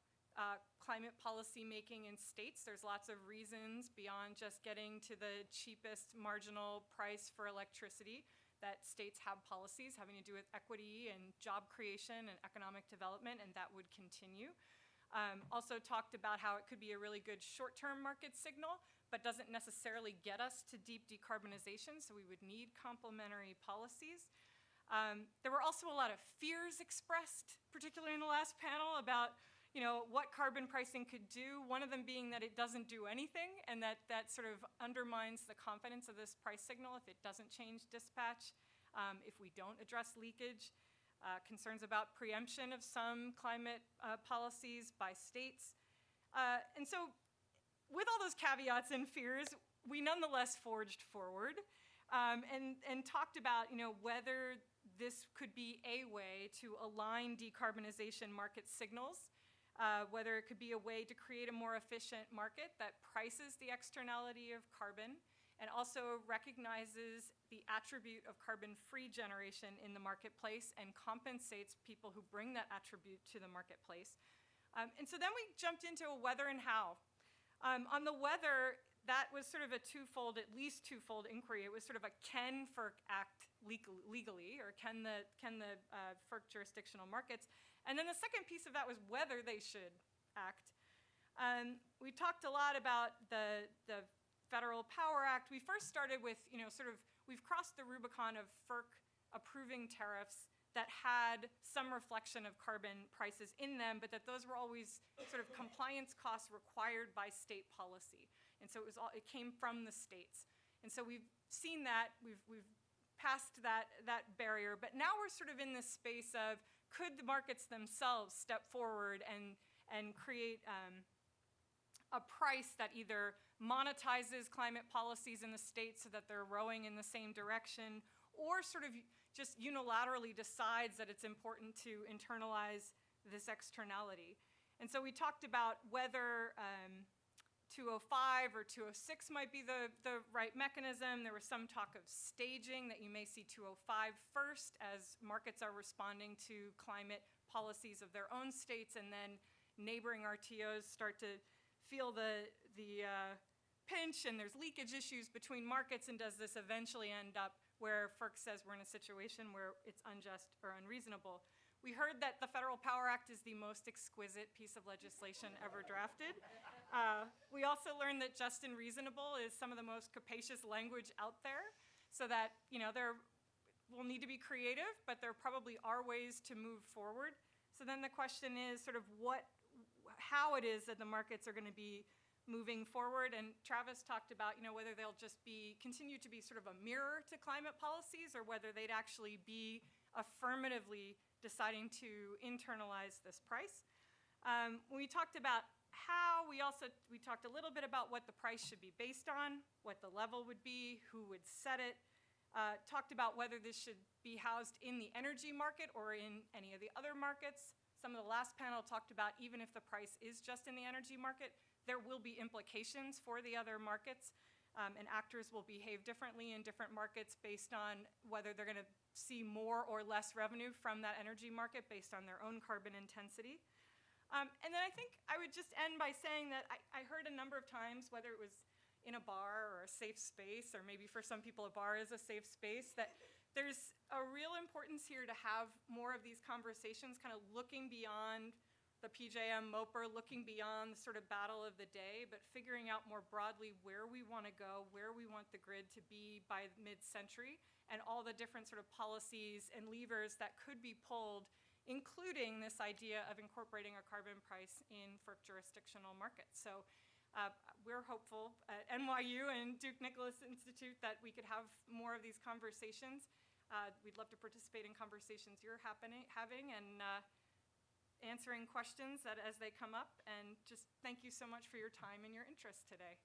climate policy making in states. There's lots of reasons beyond just getting to the cheapest marginal price for electricity that states have policies having to do with equity and job creation and economic development, and that would continue. Also talked about how it could be a really good short-term market signal, but doesn't necessarily get us to deep decarbonization, so we would need complementary policies. There were also a lot of fears expressed, particularly in the last panel, about what carbon pricing could do, one of them being that it doesn't do anything, and that sort of undermines the confidence of this price signal if it doesn't change dispatch, if we don't address leakage. Concerns about preemption of some climate policies by states. And so with all those caveats and fears, we nonetheless forged forward and talked about whether this could be a way to align decarbonization market signals, whether it could be a way to create a more efficient market that prices the externality of carbon and also recognizes the attribute of carbon-free generation in the marketplace and compensates people who bring that attribute to the marketplace. And so then we jumped into a whether and how. On the whether, that was sort of a twofold, at least twofold inquiry. It was sort of a can FERC act legally, or can the FERC jurisdictional markets? And then the second piece of that was whether they should act. We talked a lot about the Federal Power Act. We first started with, we've crossed the Rubicon of FERC approving tariffs that had some reflection of carbon prices in them, but that those were always sort of compliance costs required by state policy. And so it came from the states. And so we've seen that, we've passed that barrier, but now we're sort of in this space of, could the markets themselves step forward and create a price that either monetizes climate policies in the states so that they're rowing in the same direction, or sort of just unilaterally decides that it's important to internalize this externality. And so we talked about whether 205 or 206 might be the right mechanism. There was some talk of staging, that you may see 205 first as markets are responding to climate policies of their own states, and then neighboring RTOs start to feel the pinch, and there's leakage issues between markets, and does this eventually end up where FERC says we're in a situation where it's unjust or unreasonable. We heard that the Federal Power Act is the most exquisite piece of legislation ever drafted. We also learned that just and reasonable is some of the most capacious language out there, so that, there will need to be creative, but there probably are ways to move forward. So then the question is sort of how it is that the markets are going to be moving forward. And Travis talked about, whether they'll just continue to be sort of a mirror to climate policies, or whether they'd actually be affirmatively deciding to internalize this price. We talked about how, we talked a little bit about what the price should be based on, what the level would be, who would set it, talked about whether this should be housed in the energy market or in any of the other markets. Some of the last panel talked about even if the price is just in the energy market, there will be implications for the other markets, and actors will behave differently in different markets based on whether they're going to see more or less revenue from that energy market based on their own carbon intensity. And then I think I would just end by saying that I heard a number of times, whether it was in a bar or a safe space, or maybe for some people a bar is a safe space, that there's a real importance here to have more of these conversations kind of looking beyond the PJM MOPR, looking beyond the sort of battle of the day, but figuring out more broadly where we want to go, where we want the grid to be by mid-century, and all the different sort of policies and levers that could be pulled, including this idea of incorporating a carbon price in FERC jurisdictional markets. So we're hopeful at NYU and Duke Nicholas Institute that we could have more of these conversations. We'd love to participate in conversations you're having, and answering questions as they come up. And just thank you so much for your time and your interest today.